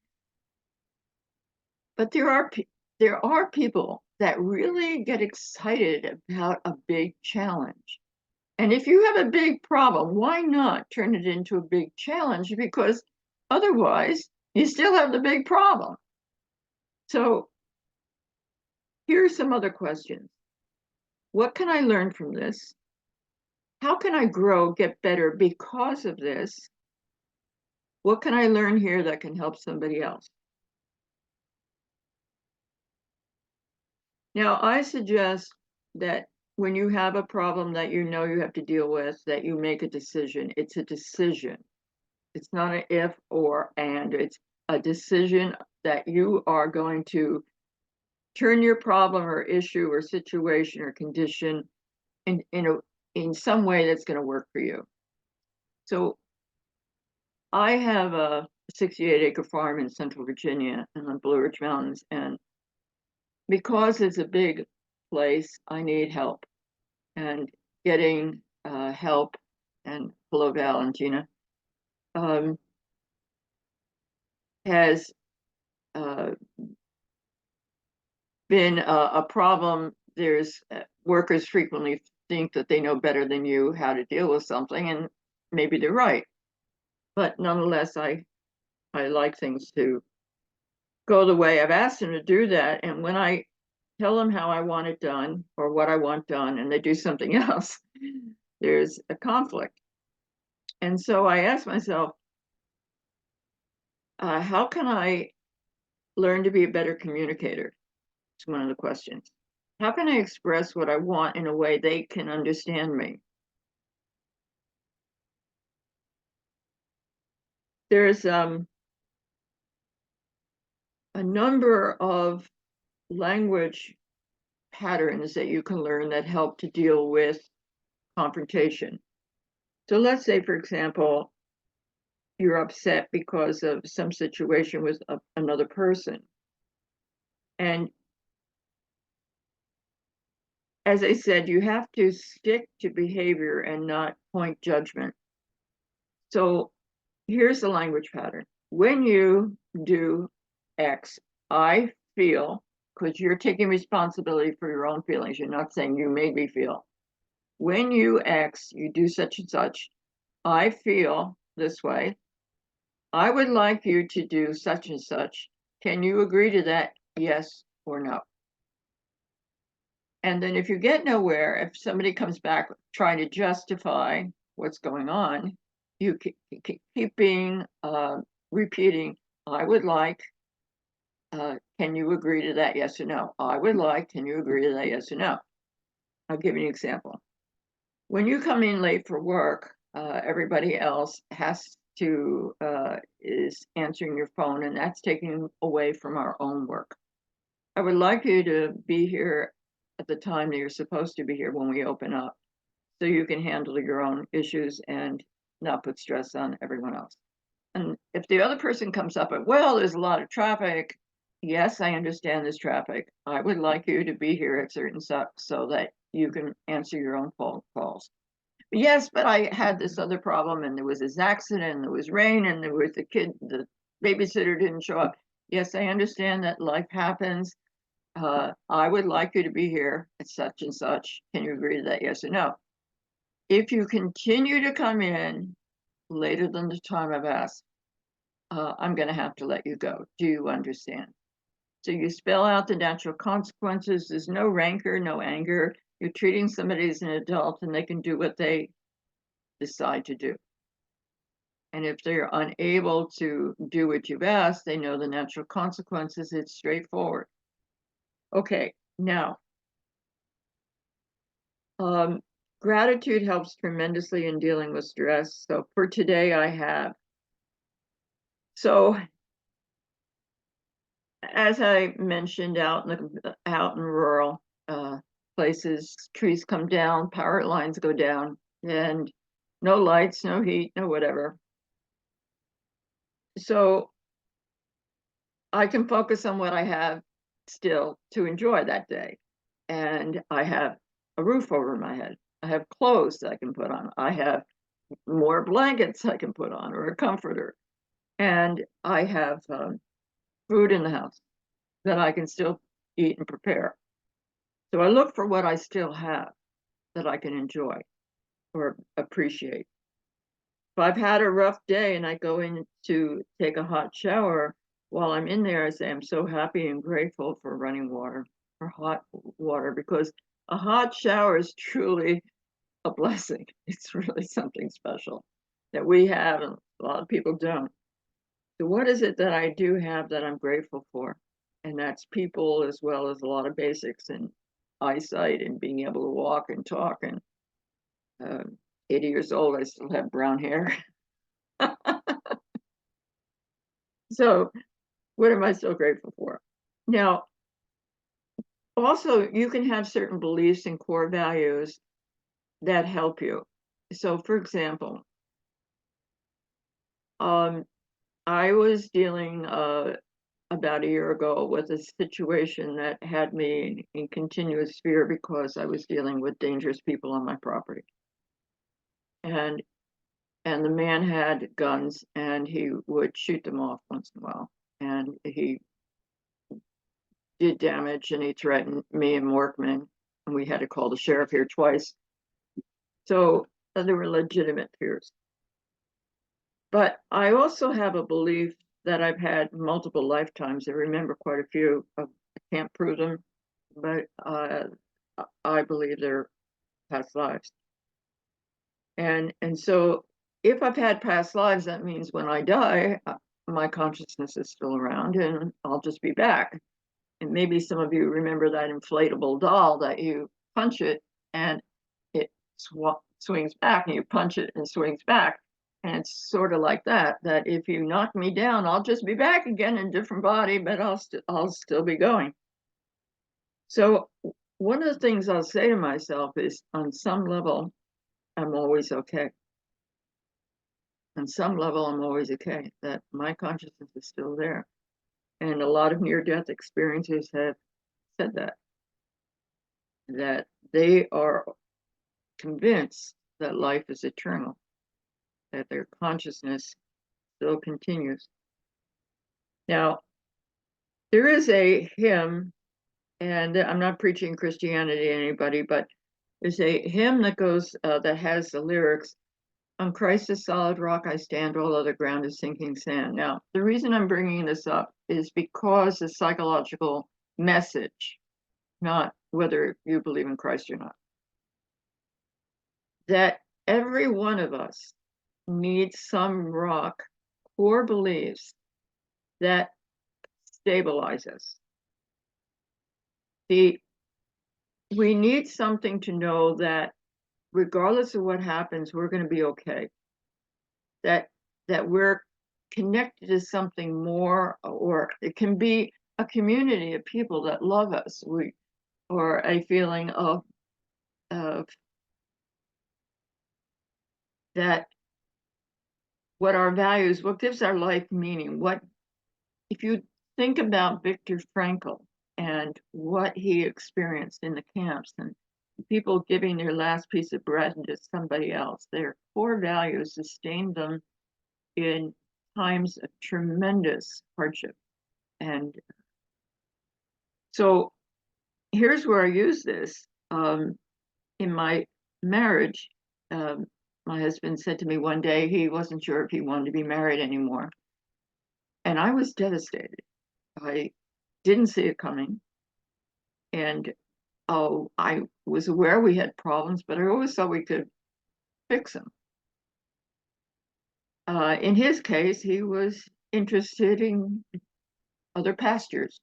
But there are people that really get excited about a big challenge. And if you have a big problem, why not turn it into a big challenge? Because otherwise, you still have the big problem. So here are some other questions. What can I learn from this? How can I grow, get better because of this? What can I learn here that can help somebody else? Now, I suggest that when you have a problem that you know you have to deal with, that you make a decision. It's a decision. It's not an if or and. It's a decision that you are going to turn your problem or issue or situation or condition in some way that's going to work for you. So I have a 68-acre farm in Central Virginia in the Blue Ridge Mountains, and because it's a big place, I need help. And getting help, and hello, Valentina, has been a problem. There's workers frequently think that they know better than you how to deal with something, and maybe they're right. But nonetheless, I like things to go the way I've asked them to do that. And when I tell them how I want it done or what I want done, and they do something else, there's a conflict. And so I ask myself, how can I learn to be a better communicator? It's one of the questions. How can I express what I want in a way they can understand me? There's a number of language patterns that you can learn that help to deal with confrontation. So let's say, for example, you're upset because of some situation with another person. And as I said, you have to stick to behavior and not point judgment. So here's the language pattern. When you do X, I feel, because you're taking responsibility for your own feelings. You're not saying you made me feel. When you X, you do such and such. I feel this way. I would like you to do such and such. Can you agree to that? Yes or no? And then if you get nowhere, if somebody comes back trying to justify what's going on, you keep being repeating, I would like, can you agree to that? Yes or no? I would like, can you agree to that? Yes or no? I'll give you an example. When you come in late for work, everybody else is answering your phone, and that's taking away from our own work. I would like you to be here at the time that you're supposed to be here when we open up, so you can handle your own issues and not put stress on everyone else. And if the other person comes up and, well, there's a lot of traffic. Yes, I understand this traffic. I would like you to be here at certain so that you can answer your own phone calls. Yes, but I had this other problem, and there was this accident, and there was rain, and there was the babysitter didn't show up. Yes, I understand that life happens. I would like you to be here at such and such. Can you agree to that? Yes or no? If you continue to come in later than the time I've asked, I'm going to have to let you go. Do you understand? So you spell out the natural consequences. There's no rancor, no anger. You're treating somebody as an adult, and they can do what they decide to do. And if they're unable to do what you've asked, they know the natural consequences. It's straightforward. Okay, now, gratitude helps tremendously in dealing with stress. So for today, I have. So as I mentioned, out in rural places, trees come down, power lines go down, and no lights, no heat, no whatever. So I can focus on what I have still to enjoy that day. And I have a roof over my head. I have clothes that I can put on. I have more blankets I can put on, or a comforter. And I have food in the house that I can still eat and prepare. So I look for what I still have that I can enjoy or appreciate. If I've had a rough day and I go in to take a hot shower, while I'm in there, I say, I'm so happy and grateful for running water or hot water, because a hot shower is truly a blessing. It's really something special that we have and a lot of people don't. So what is it that I do have that I'm grateful for? And that's people, as well as a lot of basics and eyesight and being able to walk and talk. And 80 years old, I still have brown hair. So what am I so grateful for? Now, also, you can have certain beliefs and core values that help you. So, for example, I was dealing about a year ago with a situation that had me in continuous fear because I was dealing with dangerous people on my property. And the man had guns, and he would shoot them off once in a while. And he did damage, and he threatened me and workmen, and we had to call the sheriff here twice. So there were legitimate fears. But I also have a belief that I've had multiple lifetimes. I remember quite a few. I can't prove them, but I believe they're past lives. And so if I've had past lives, that means when I die, my consciousness is still around, and I'll just be back. And maybe some of you remember that inflatable doll that you punch it and it swings back, and you punch it and swings back. And it's sort of like that if you knock me down, I'll just be back again in a different body, but I'll still be going. So one of the things I'll say to myself is, on some level, I'm always okay. On some level, I'm always okay, that my consciousness is still there. And a lot of near-death experiences have said that. that they are convinced that life is eternal, that their consciousness still continues. Now, there is a hymn, and I'm not preaching Christianity to anybody, but there's a hymn that goes, that has the lyrics, "On Christ the solid rock I stand, all other ground is sinking sand." Now, the reason I'm bringing this up is because the psychological message, not whether you believe in Christ or not, that every one of us needs some rock, core beliefs that stabilize us. We need something to know that regardless of what happens, we're going to be okay. That we're connected to something more, or it can be a community of people that love us. Or a feeling of that what our values, what gives our life meaning. What if you think about Viktor Frankl and what he experienced in the camps, and people giving their last piece of bread to somebody else, their core values sustained them in times of tremendous hardship. And so here's where I use this. In my marriage, my husband said to me one day he wasn't sure if he wanted to be married anymore. And I was devastated. I didn't see it coming. And I was aware we had problems, but I always thought we could fix them. In his case, he was interested in other pastures.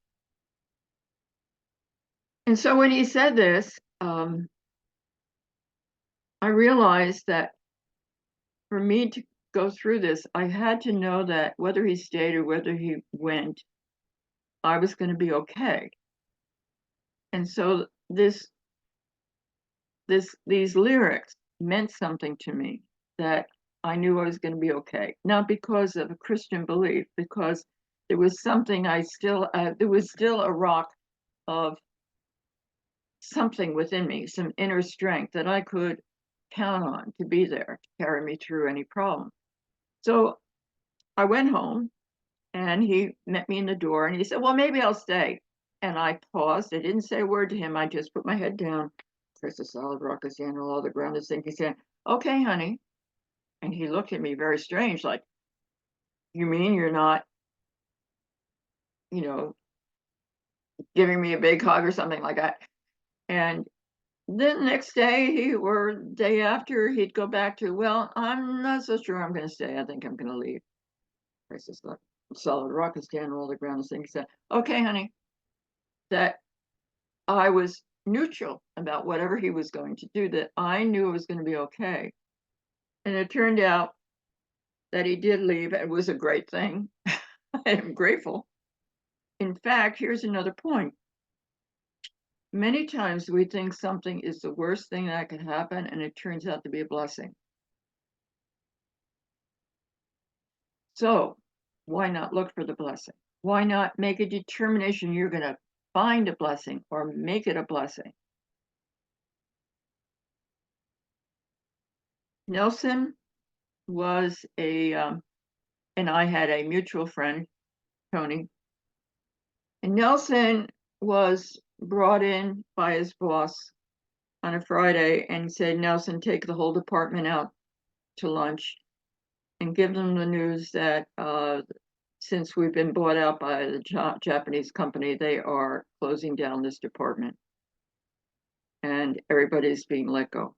And so when he said this, I realized that for me to go through this, I had to know that whether he stayed or whether he went, I was going to be okay. And so these lyrics meant something to me, that I knew I was going to be okay. Not because of a Christian belief, because there was something there was still a rock of something within me, some inner strength that I could count on to be there to carry me through any problem. So I went home and he met me in the door and he said, "Well, maybe I'll stay." And I paused. I didn't say a word to him. I just put my head down. There's a solid rock is in, all the ground is sinking sand. "Okay, honey." And he looked at me very strange, like, "You mean you're not, you know, giving me a big hug or something like that?" And then the next day, or the day after, he'd go back to, "Well, I'm not so sure I'm going to stay. I think I'm going to leave." I said, "Solid rock is down, all the ground is sinking sand." "Okay, honey." That I was neutral about whatever he was going to do, that I knew it was going to be okay. And it turned out that he did leave. It was a great thing. I am grateful. In fact, here's another point. Many times we think something is the worst thing that could happen, and it turns out to be a blessing. So why not look for the blessing? Why not make a determination you're going to find a blessing or make it a blessing? Nelson was and I had a mutual friend, Tony. And Nelson was brought in by his boss on a Friday and said, "Nelson, take the whole department out to lunch and give them the news that since we've been bought out by the Japanese company, they are closing down this department and everybody's being let go."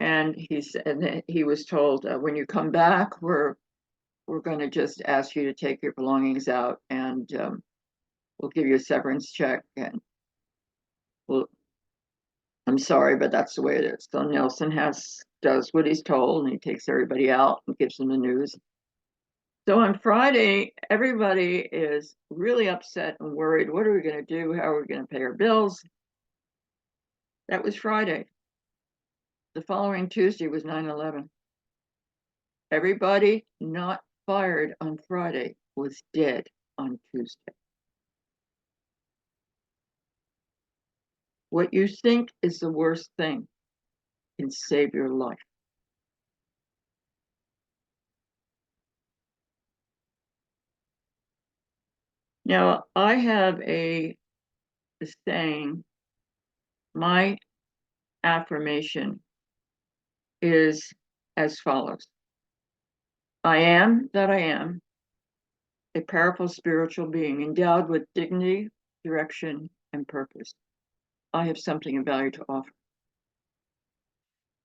And he said, he was told, "When you come back, we're going to just ask you to take your belongings out, and we'll give you a severance check, and well, I'm sorry, but that's the way it is." So Nelson does what he's told, and he takes everybody out and gives them the news. So on Friday, everybody is really upset and worried. What are we going to do? How are we going to pay our bills? That was Friday. The following Tuesday was 9/11. Everybody not fired on Friday was dead on Tuesday. What you think is the worst thing can save your life. Now, I have a saying, my affirmation is as follows. I am that I am, a powerful spiritual being endowed with dignity, direction, and purpose. I have something of value to offer.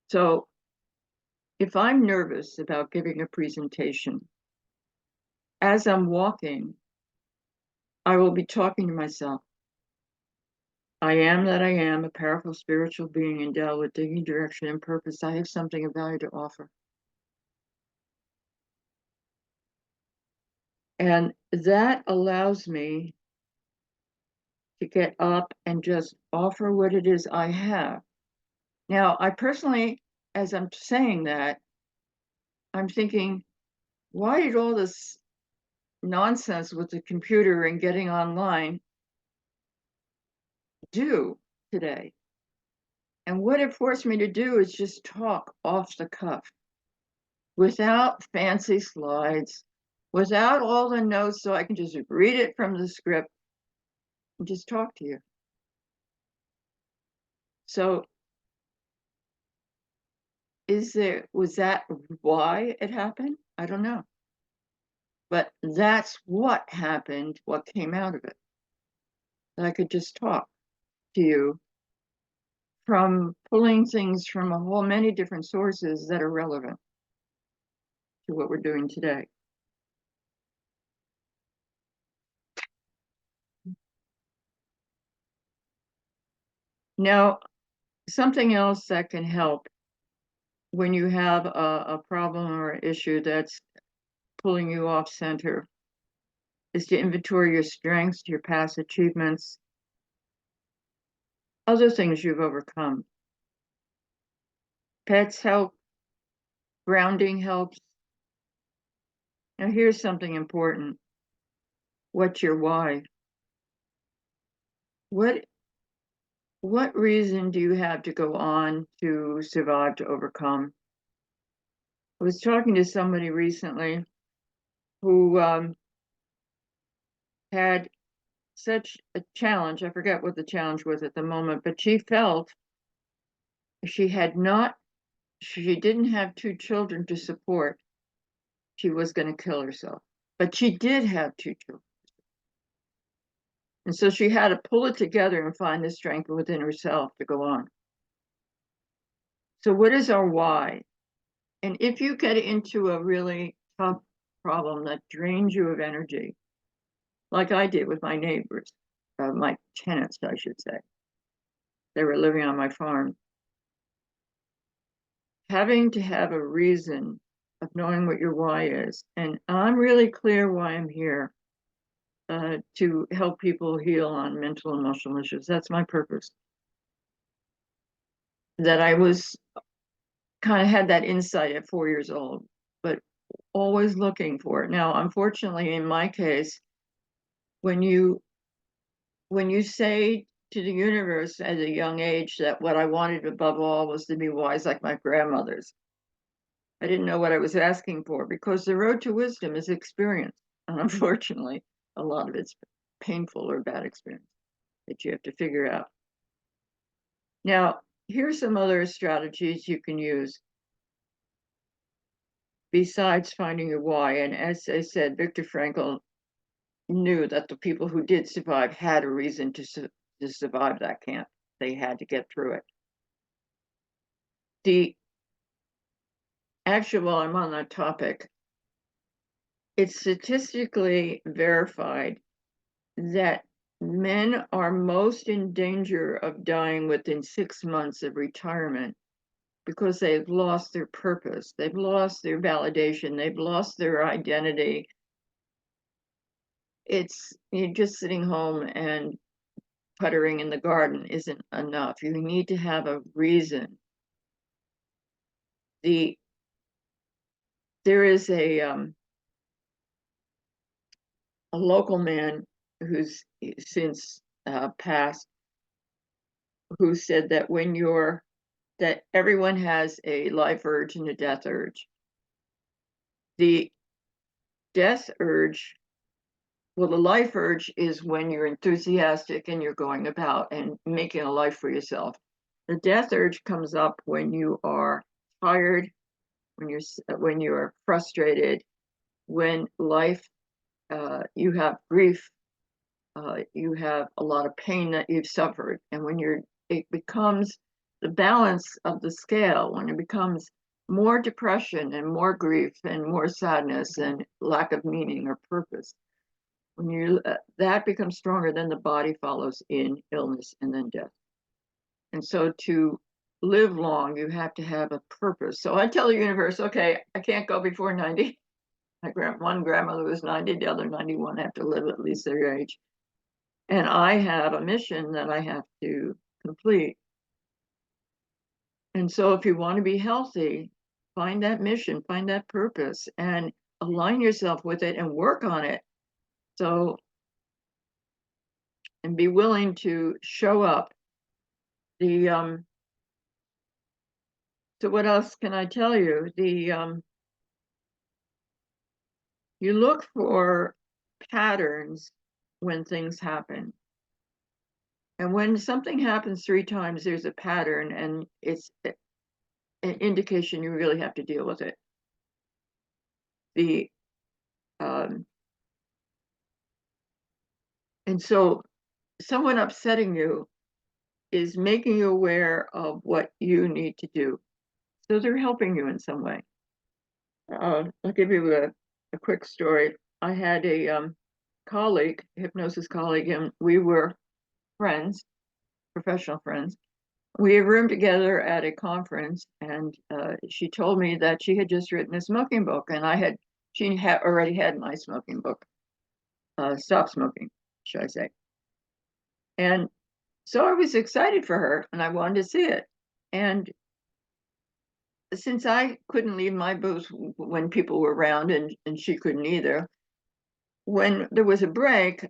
So if I'm nervous about giving a presentation, as I'm walking, I will be talking to myself. I am that I am, a powerful spiritual being endowed with dignity, direction, and purpose. I have something of value to offer. And that allows me to get up and just offer what it is I have. Now, I personally, as I'm saying that, I'm thinking, why did all this nonsense with the computer and getting online do today? And what it forced me to do is just talk off the cuff without fancy slides, without all the notes, so I can just read it from the script and just talk to you. So was that why it happened? I don't know. But that's what happened, what came out of it. I could just talk to you from pulling things from a whole many different sources that are relevant to what we're doing today. Now, something else that can help when you have a problem or an issue that's pulling you off center is to inventory your strengths, your past achievements, other things you've overcome. Pets help, grounding helps. Now, here's something important. What's your why? What reason do you have to go on, to survive, to overcome? I was talking to somebody recently who had such a challenge. I forget what the challenge was at the moment, but she felt she didn't have 2 children to support. She was going to kill herself, but she did have 2 children. And so she had to pull it together and find the strength within herself to go on. So what is our why? And if you get into a really tough problem that drains you of energy, like I did with my neighbors, my tenants, I should say, they were living on my farm, having to have a reason of knowing what your why is. And I'm really clear why I'm here, to help people heal on mental and emotional issues. That's my purpose. That I was kind of had that insight at 4 years old, but always looking for it. Now, unfortunately, in my case, when you say to the universe at a young age that what I wanted above all was to be wise like my grandmothers, I didn't know what I was asking for, because the road to wisdom is experience. And unfortunately, a lot of it's painful or bad experience that you have to figure out. Now, here's some other strategies you can use besides finding your why. And as I said, Viktor Frankl knew that the people who did survive had a reason to survive that camp. They had to get through it. While I'm on that topic, it's statistically verified that men are most in danger of dying within 6 months of retirement because they've lost their purpose, they've lost their validation, they've lost their identity. You're just sitting home and puttering in the garden isn't enough. You need to have a reason. There is a local man who's since passed, who said that that everyone has a life urge and a death urge. The death urge, well, the life urge is when you're enthusiastic and you're going about and making a life for yourself. The death urge comes up when you are tired, when you're frustrated, when life, you have grief, you have a lot of pain that you've suffered, and it becomes the balance of the scale, when it becomes more depression and more grief and more sadness and lack of meaning or purpose, when that becomes stronger, then the body follows in illness and then death. And so to live long, you have to have a purpose. So I tell the universe, okay, I can't go before 90. One grandmother was 90, the other 91 have to live at least their age. And I have a mission that I have to complete. And so if you want to be healthy, find that mission, find that purpose, and align yourself with it and work on it. So, and be willing to show up. So what else can I tell you? You look for patterns when things happen. And when something happens 3 times, there's a pattern, and it's an indication you really have to deal with it. And so someone upsetting you is making you aware of what you need to do. So they're helping you in some way. I'll give you a quick story. I had a colleague, hypnosis colleague, and we were friends, professional friends. We roomed together at a conference, and she told me that she had just written a smoking book, and she had already had my smoking book, Stop Smoking, should I say. And so I was excited for her, and I wanted to see it. And since I couldn't leave my booth when people were around, and she couldn't either, when there was a break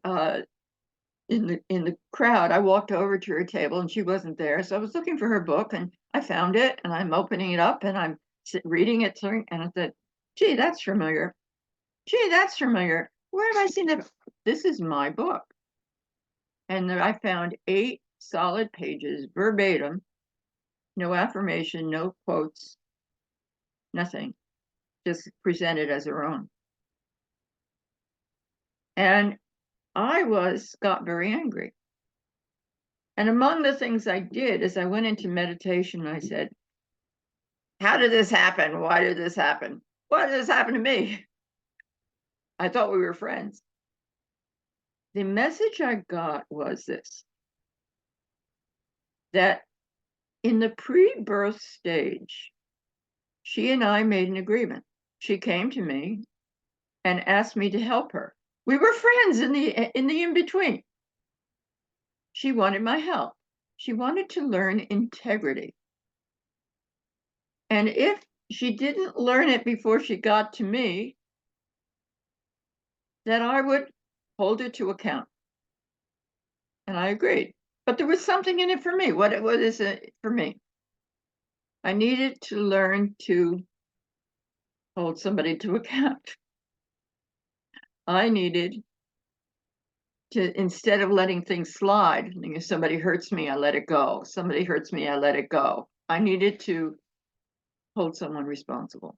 in the crowd, I walked over to her table, and she wasn't there. So I was looking for her book, and I found it, and I'm opening it up, and I'm reading it, and I said, "Gee, that's familiar. Gee, that's familiar. Where have I seen that? This is my book." And I found 8 solid pages, verbatim, no affirmation, no quotes, nothing, just presented as her own. And I got very angry. And among the things I did is I went into meditation, and I said, "How did this happen? Why did this happen? Why did this happen to me?" I thought we were friends. The message I got was this: that in the pre-birth stage, she and I made an agreement. She came to me and asked me to help her. We were friends in the in-between. She wanted my help. She wanted to learn integrity. And if she didn't learn it before she got to me, then I would hold her to account. And I agreed. But there was something in it for me. What is it for me? I needed to learn to hold somebody to account. I needed to, instead of letting things slide, if somebody hurts me, I let it go. Somebody hurts me, I let it go. I needed to hold someone responsible.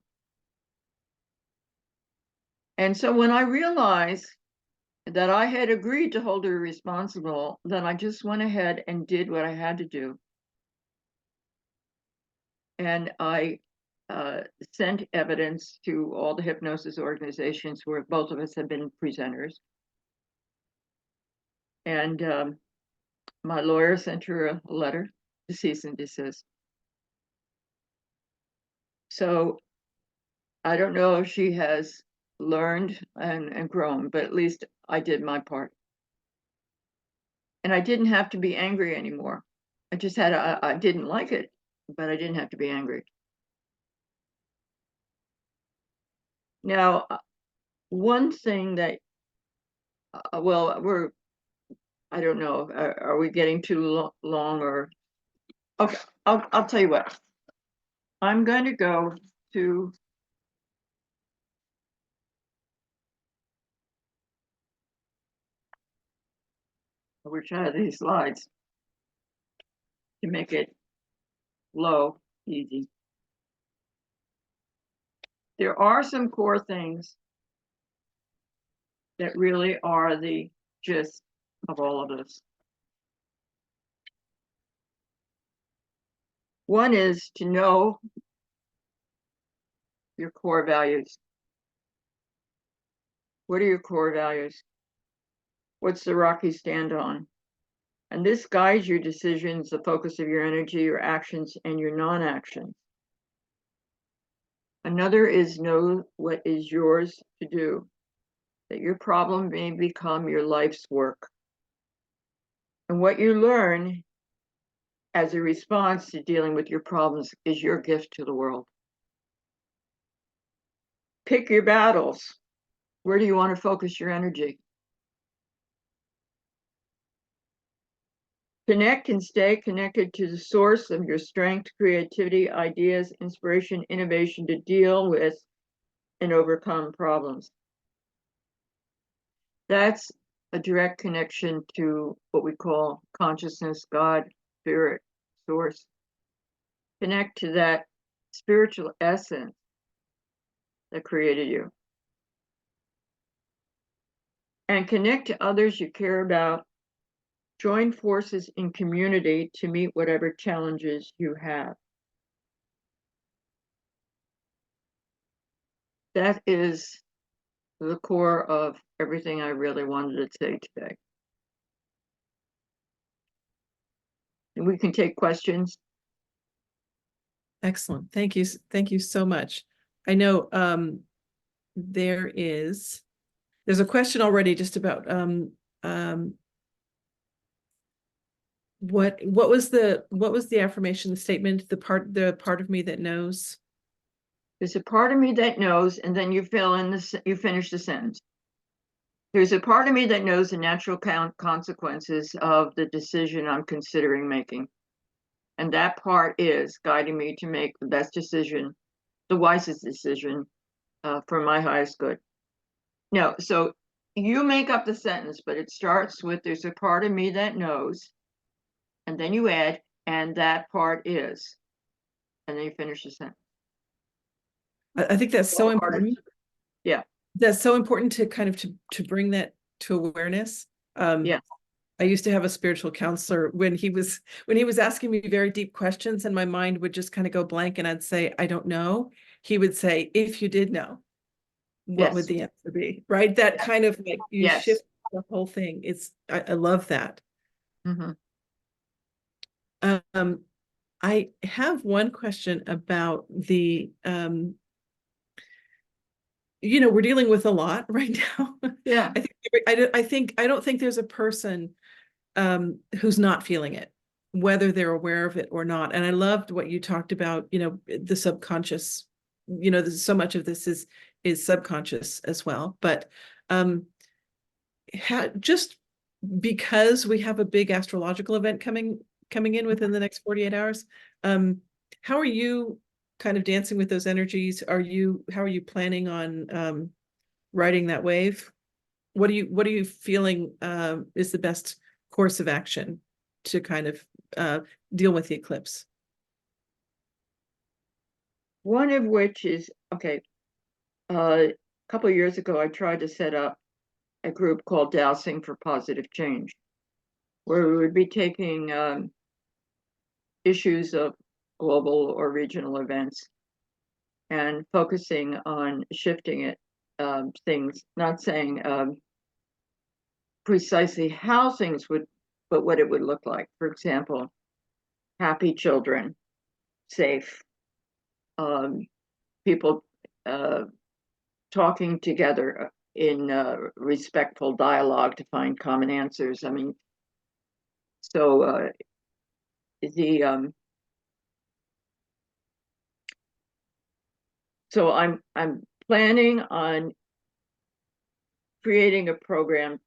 And so when I realized that I had agreed to hold her responsible, then I just went ahead and did what I had to do. And I sent evidence to all the hypnosis organizations where both of us have been presenters. And my lawyer sent her a letter to cease and desist. So I don't know if she has learned and grown, but at least I did my part. And I didn't have to be angry anymore. I just had, I didn't like it, but I didn't have to be angry. Now, one thing that, well, I don't know, are we getting too long or Okay, I'll tell you what. I'm going to go to which of these slides to make it low, easy. There are some core things that really are the gist of all of this. One is to know your core values. What are your core values? What's the rock you stand on? And this guides your decisions, the focus of your energy, your actions, and your non-actions. Another is know what is yours to do, that your problem may become your life's work. And what you learn as a response to dealing with your problems is your gift to the world. Pick your battles. Where do you want to focus your energy? Connect and stay connected to the source of your strength, creativity, ideas, inspiration, innovation to deal with and overcome problems. That's a direct connection to what we call consciousness, God, spirit, source. Connect to that spiritual essence that created you. And connect to others you care about. Join forces in community to meet whatever challenges you have. That is the core of everything I really wanted to say today. And we can take questions. Excellent. Thank you. Thank you so much. I know there's a question already just about what was the affirmation, the statement, the part of me that knows? There's a part of me that knows, and then you fill in this, you finish the sentence. There's a part of me that knows the natural consequences of the decision I'm considering making. And that part is guiding me to make the best decision, the wisest decision for my highest good. No, so you make up the sentence, but it starts with there's a part of me that knows, and then you add, and that part is, and then you finish the sentence. I think that's so important. Yeah. That's so important to kind of to bring that to awareness. Yeah. I used to have a spiritual counselor when he was asking me very deep questions and my mind would just kind of go blank and I'd say, I don't know. He would say, if you did know, what would the answer be? Right? That kind of like you shift the whole thing. I love that. Mm-hmm. I have one question about the we're dealing with a lot right now. Yeah. I don't think there's a person who's not feeling it, whether they're aware of it or not. And I loved what you talked about, the subconscious, so much of this is subconscious as well. But just because we have a big astrological event coming in within the next 48 hours, how are you kind of dancing with those energies? How are you planning on riding that wave? What are you feeling is the best course of action to kind of deal with the eclipse? One of which is, okay, a couple of years ago, I tried to set up a group called Dowsing for Positive Change, where we would be taking issues of global or regional events and focusing on shifting it, things, not saying precisely how things would, but what it would look like. For example, happy children, safe, people talking together in respectful dialogue to find common answers. I mean, so so I'm planning on creating a program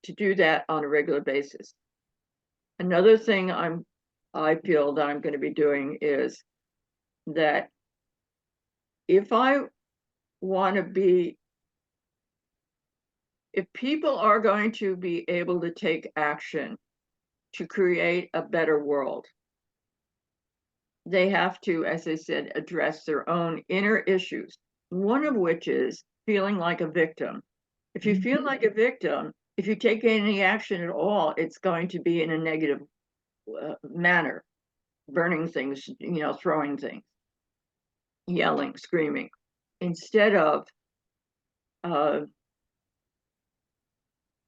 to do that on a regular basis. Another thing I'm I feel that I'm going to be doing is that if I want to be, if people are going to be able to take action to create a better world, they have to, as I said, address their own inner issues, one of which is feeling like a victim. If you feel like a victim, if you take any action at all, it's going to be in a negative manner, burning things, throwing things, yelling, screaming, instead of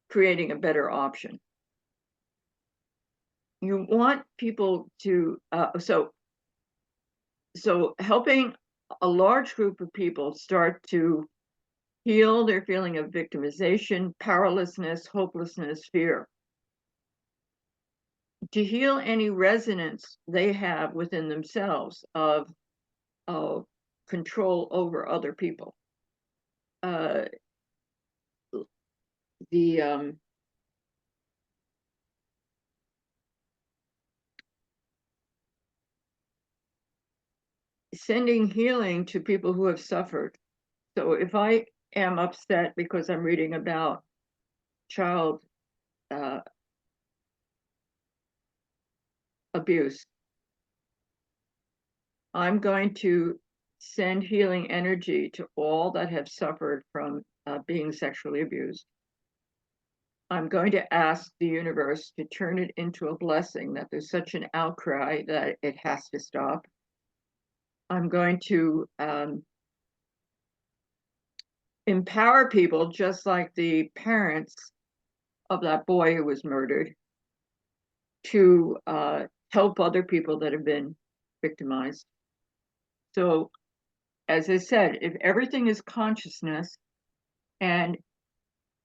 creating a better option. You want people to, so helping a large group of people start to heal their feeling of victimization, powerlessness, hopelessness, fear. To heal any resonance they have within themselves of control over other people. Sending healing to people who have suffered. So if I am upset because I'm reading about child abuse, I'm going to send healing energy to all that have suffered from being sexually abused. I'm going to ask the universe to turn it into a blessing, that there's such an outcry that it has to stop. I'm going to empower people, just like the parents of that boy who was murdered, to help other people that have been victimized. So, as I said, if everything is consciousness and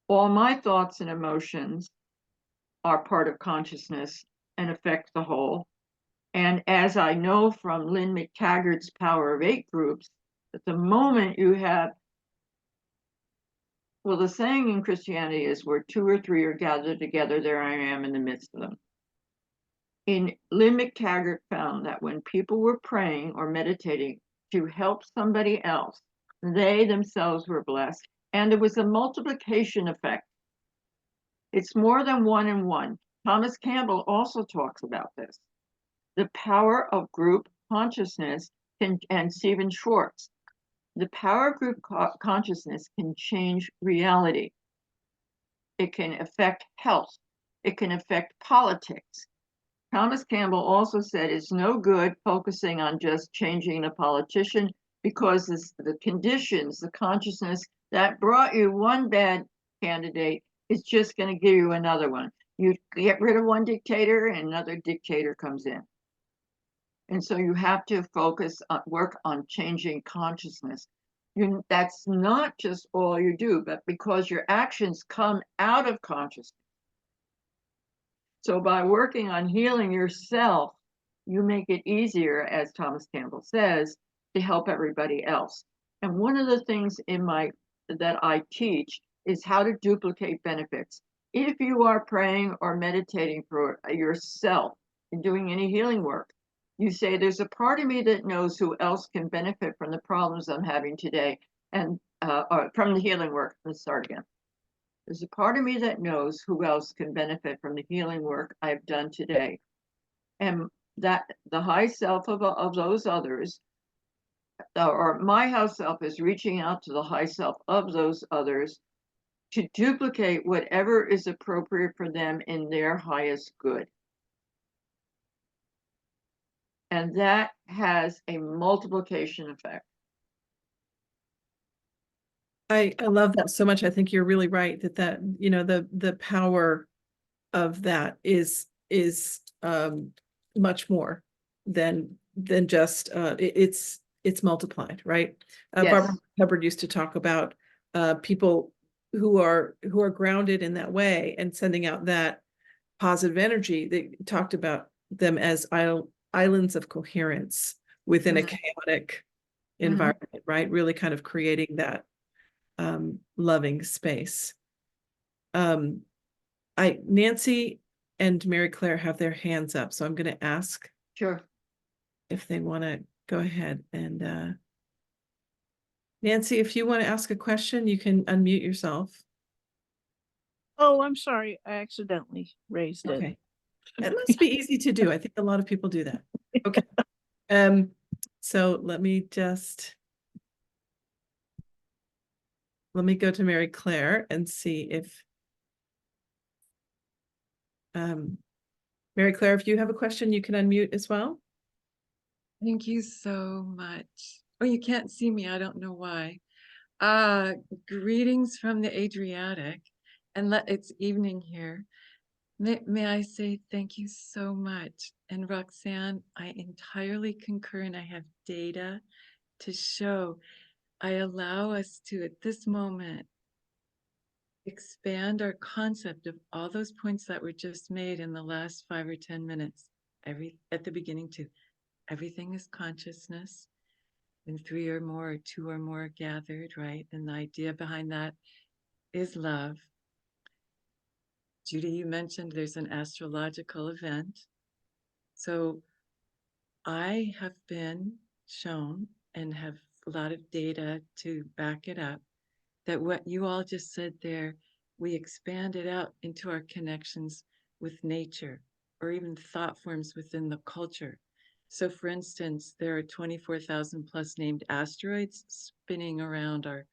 all my thoughts and emotions are part of consciousness and affect the whole, and as I know from Lynn McTaggart's Power of Eight groups, that the moment you have, well, the saying in Christianity is where two or three are gathered together, there I am in the midst of them. In Lynn McTaggart found that when people were praying or meditating to help somebody else, they themselves were blessed, and there was a multiplication effect. It's more than one and one. Thomas Campbell also talks about this. The power of group consciousness and Stephen Schwartz. The power of group consciousness can change reality. It can affect health. It can affect politics. Thomas Campbell also said it's no good focusing on just changing the politician, because the conditions, the consciousness that brought you one bad candidate is just going to give you another one. You get rid of one dictator and another dictator comes in. And so you have to focus on work on changing consciousness. That's not just all you do, but because your actions come out of consciousness. So by working on healing yourself, you make it easier, as Thomas Campbell says, to help everybody else. And one of the things that I teach is how to duplicate benefits. If you are praying or meditating for yourself and doing any healing work, you say, there's a part of me that knows who else can benefit from the problems I'm having today, and from the healing work. Let's start again. There's a part of me that knows who else can benefit from the healing work I've done today. And that the high self of those others, or my high self, is reaching out to the high self of those others to duplicate whatever is appropriate for them in their highest good. And that has a multiplication effect. I love that so much. I think you're really right that the power of that is much more than just it's multiplied, right? Yes. Barbara Hubbard used to talk about people who are grounded in that way and sending out that positive energy. They talked about them as islands of coherence within a chaotic environment, right? Really kind of creating that loving space. Nancy and Mary Claire have their hands up, so I'm going to ask Sure. if they want to go ahead and Nancy, if you want to ask a question, you can unmute yourself. Oh, I'm sorry. I accidentally raised it. Okay. It must be easy to do. I think a lot of people do that. Okay. Um, so let me go to Mary Claire and see if Mary Claire, if you have a question, you can unmute as well. Thank you so much. Oh, you can't see me. I don't know why. Greetings from the Adriatic, and it's evening here. May I say thank you so much. And Roxanne, I entirely concur, and I have data to show. I allow us to, at this moment, expand our concept of all those points that were just made in the last 5 or 10 minutes. At the beginning too. Everything is consciousness. And 3 or more, or 2 or more gathered, right? And the idea behind that is love. Judy, you mentioned there's an astrological event. So I have been shown and have a lot of data to back it up that what you all just said there, we expand it out into our connections with nature or even thought forms within the culture. So for instance, there are 24,000 plus named asteroids spinning around our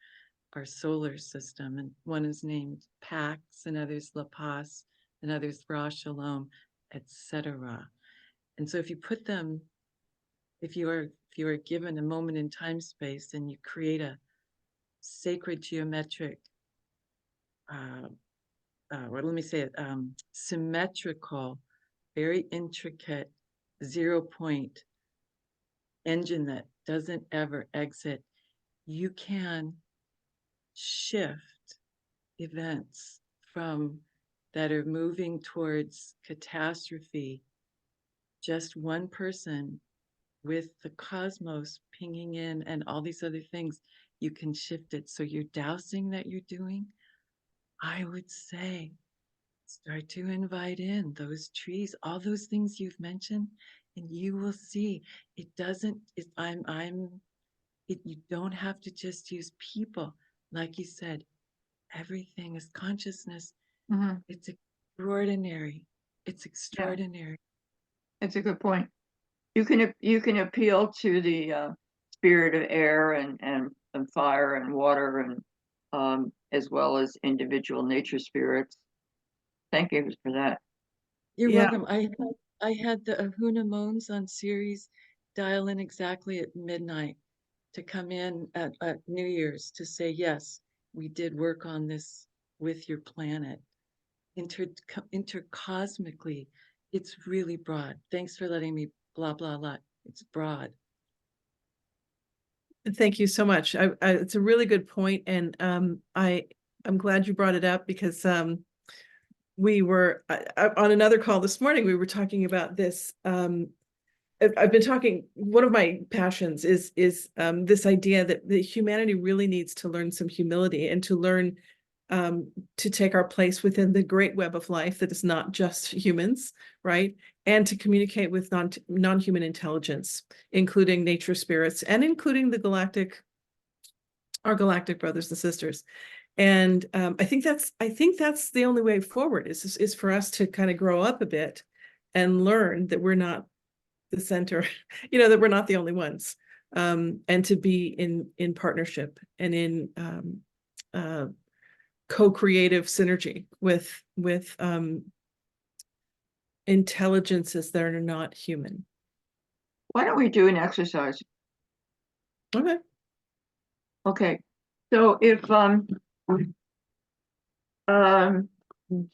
solar system, and one is named Pax, and others La Paz, and others Ra Shalom, etc. And so if you put them, if you are given a moment in time space and you create a sacred geometric, let me say it, symmetrical, very intricate 0-point engine that doesn't ever exit, you can shift events from that are moving towards catastrophe. Just one person with the cosmos pinging in and all these other things, you can shift it. So your dowsing that you're doing, I would say, start to invite in those trees, all those things you've mentioned, and you will see it doesn't, you don't have to just use people. Like you said, everything is consciousness. Mm-hmm. It's extraordinary. It's extraordinary. Yeah. It's a good point. You can appeal to the spirit of air and fire and water and as well as individual nature spirits. Thank you for that. You're Yeah. welcome. I had the Ahuna Moans on series dial in exactly at midnight to come in at New Year's to say, yes, we did work on this with your planet. Intercosmically, it's really broad. Thanks for letting me blah, blah, blah. It's broad. Thank you so much. It's a really good point, and I'm glad you brought it up because we were on another call this morning. We were talking about this. I've been talking. One of my passions is this idea that humanity really needs to learn some humility and to learn to take our place within the great web of life that is not just humans, right? And to communicate with non-human intelligence, including nature spirits and including our galactic brothers and sisters. And I think that's the only way forward is for us to kind of grow up a bit and learn that we're not the center, that we're not the only ones, and to be in partnership and in co-creative synergy with intelligences that are not human. Why don't we do an exercise? Okay. Okay. So if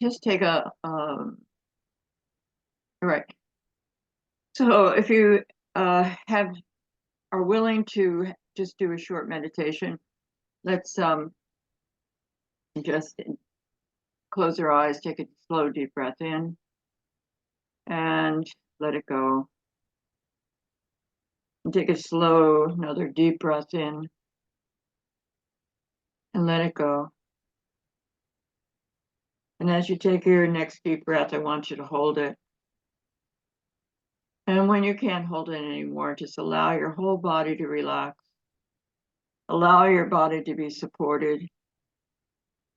just take all right. So if you are willing to just do a short meditation, let's just close our eyes, take a slow deep breath in and let it go. And take a slow another deep breath in and let it go. And as you take your next deep breath, I want you to hold it. And when you can't hold it anymore, just allow your whole body to relax. Allow your body to be supported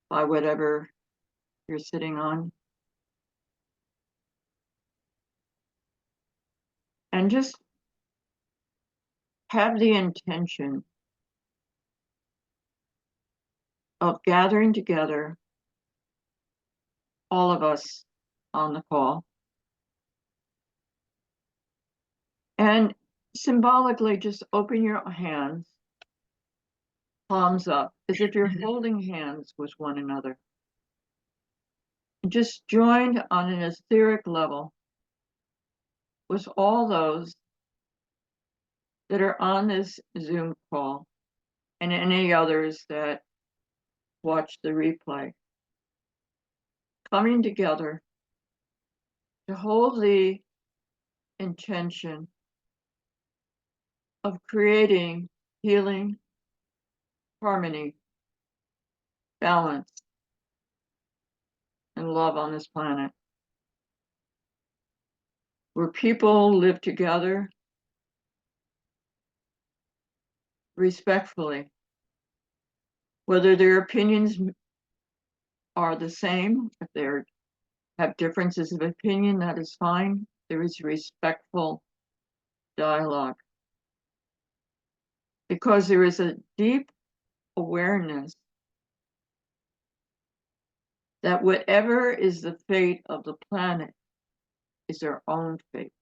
by whatever you're sitting on. And just have the intention of gathering together all of us on the call. And symbolically, just open your hands, palms up, as if you're holding hands with one another. And just joined on an etheric level with all those that are on this Zoom call and any others that watch the replay. Coming together to hold the intention of creating healing, harmony, balance, and love on this planet, where people live together respectfully, whether their opinions are the same, if they have differences of opinion, that is fine. There is respectful dialogue, because there is a deep awareness that whatever is the fate of the planet is our own fate,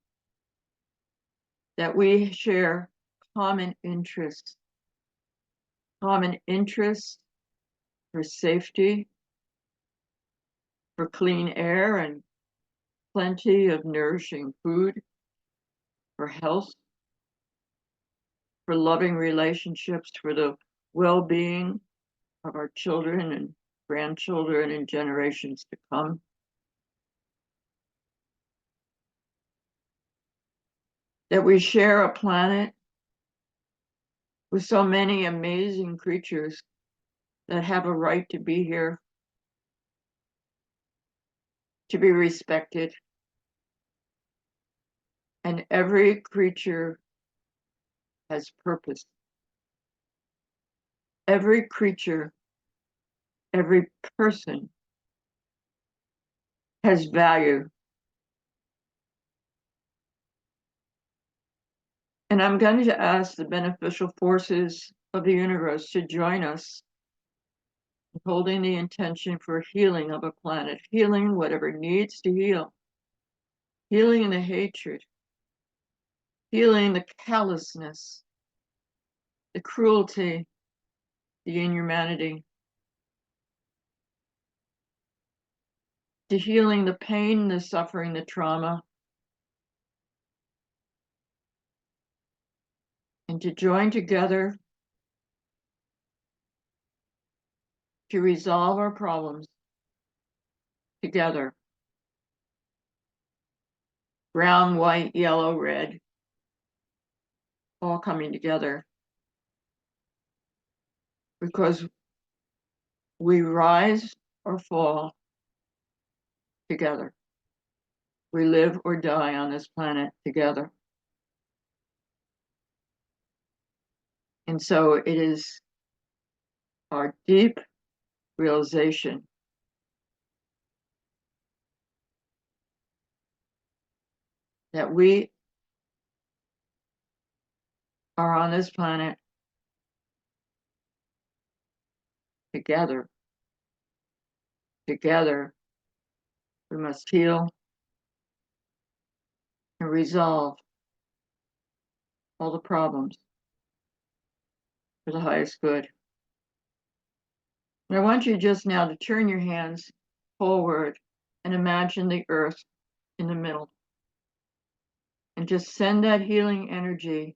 that we share common interests for safety, for clean air and plenty of nourishing food, for health, for loving relationships, for the well-being of our children and grandchildren and generations to come. That we share a planet with so many amazing creatures that have a right to be here, to be respected. And every creature has purpose. Every creature, every person has value. And I'm going to ask the beneficial forces of the universe to join us, holding the intention for healing of a planet, healing whatever needs to heal, healing the hatred, healing the callousness, the cruelty, the inhumanity, to healing the pain, the suffering, the trauma, and to join together to resolve our problems together. Brown, white, yellow, red, all coming together. Because we rise or fall together. We live or die on this planet together. And so it is our deep realization that we are on this planet together. Together, we must heal and resolve all the problems for the highest good. And I want you just now to turn your hands forward and imagine the earth in the middle. And just send that healing energy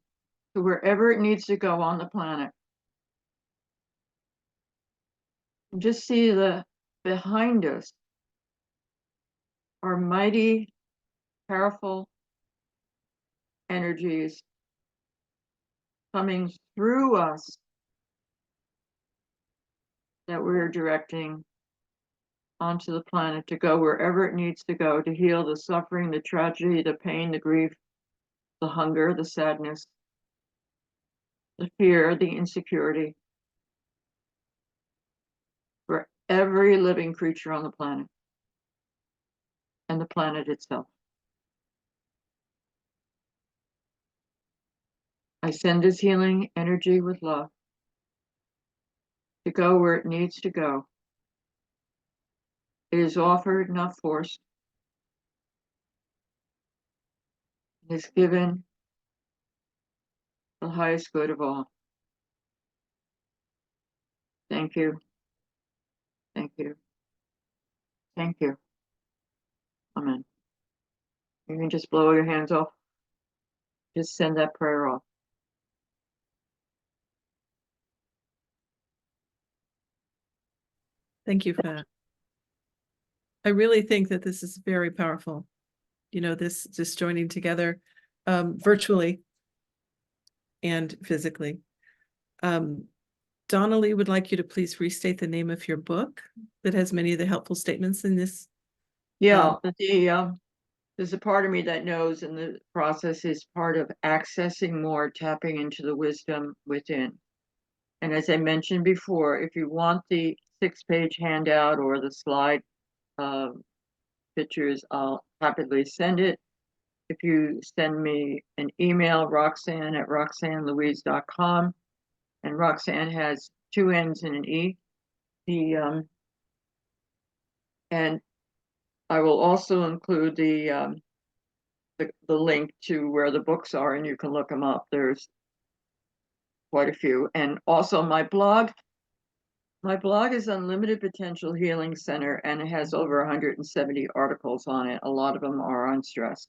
to wherever it needs to go on the planet. And just see behind us are mighty, powerful energies coming through us that we're directing onto the planet to go wherever it needs to go to heal the suffering, the tragedy, the pain, the grief, the hunger, the sadness, the fear, the insecurity for every living creature on the planet and the planet itself. I send this healing energy with love to go where it needs to go. It is offered, not forced. It is given the highest good of all. Thank you. Thank you. Thank you. Amen. You can just blow your hands off. Just send that prayer off. Thank you for that. I really think that this is very powerful. You know, this just joining together virtually and physically. Donnelly would like you to please restate the name of your book that has many of the helpful statements in this. Yeah, there's a part of me that knows, and the process is part of accessing more, tapping into the wisdom within. And as I mentioned before, if you want the 6-page handout or the slide pictures, I'll happily send it. If you send me an email, Roxanne at roxannelouise.com, and Roxanne has 2 N's and an E. And I will also include the link to where the books are, and you can look them up. There's quite a few. And also my blog. My blog is Unlimited Potential Healing Center, and it has over 170 articles on it. A lot of them are on stress.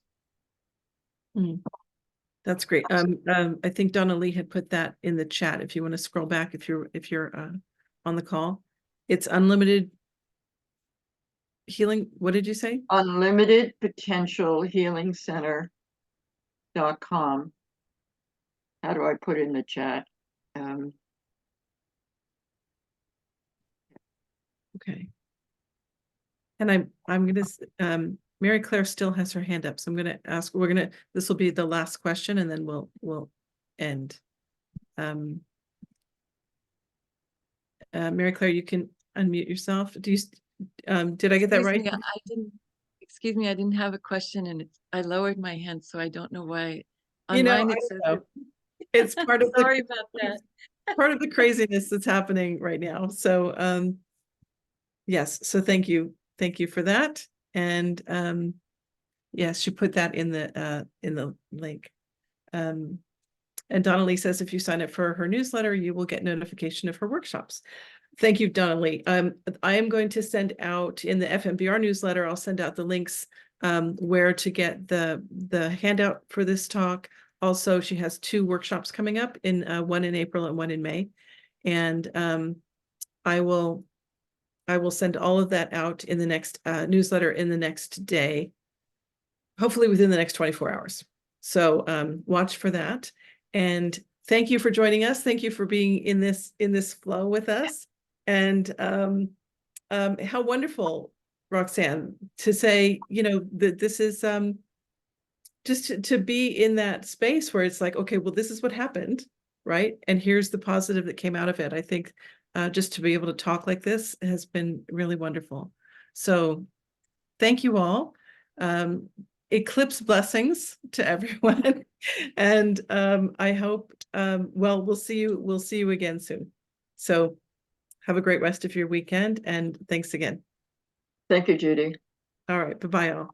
That's great. I think Donna Lee had put that in the chat. If you want to scroll back, if you're on the call, it's Unlimited Healing. What did you say? Unlimited Potential Healing Center.com. How do I put it in the chat? Okay. And I'm gonna Mary Claire still has her hand up, so I'm gonna ask. This will be the last question, and then we'll end. Mary Claire, you can unmute yourself. Did I get that right? Excuse me, I didn't have a question, and I lowered my hand, so I don't know why. You know, Online, it says it's part of sorry about that. Part of the craziness that's happening right now. So yes, so thank you for that. And yes, you put that in the link. And Donnelly says if you sign up for her newsletter, you will get notification of her workshops. Thank you, Donnelly. I am going to send out in the FMBR newsletter, I'll send out the links where to get the handout for this talk. Also, she has 2 workshops coming up, one in April and one in May. And I will send all of that out in the next newsletter in the next day, hopefully within the next 24 hours. So watch for that. And thank you for joining us. Thank you for being in this flow with us. And how wonderful, Roxanne, to say, you know, that this is just to be in that space where it's like, okay, well, this is what happened, right? And here's the positive that came out of it. I think just to be able to talk like this has been really wonderful. So thank you all. Eclipse blessings to everyone. And I hope, well, we'll see you again soon. So have a great rest of your weekend, and thanks again. Thank you, Judy. All right. Bye-bye all.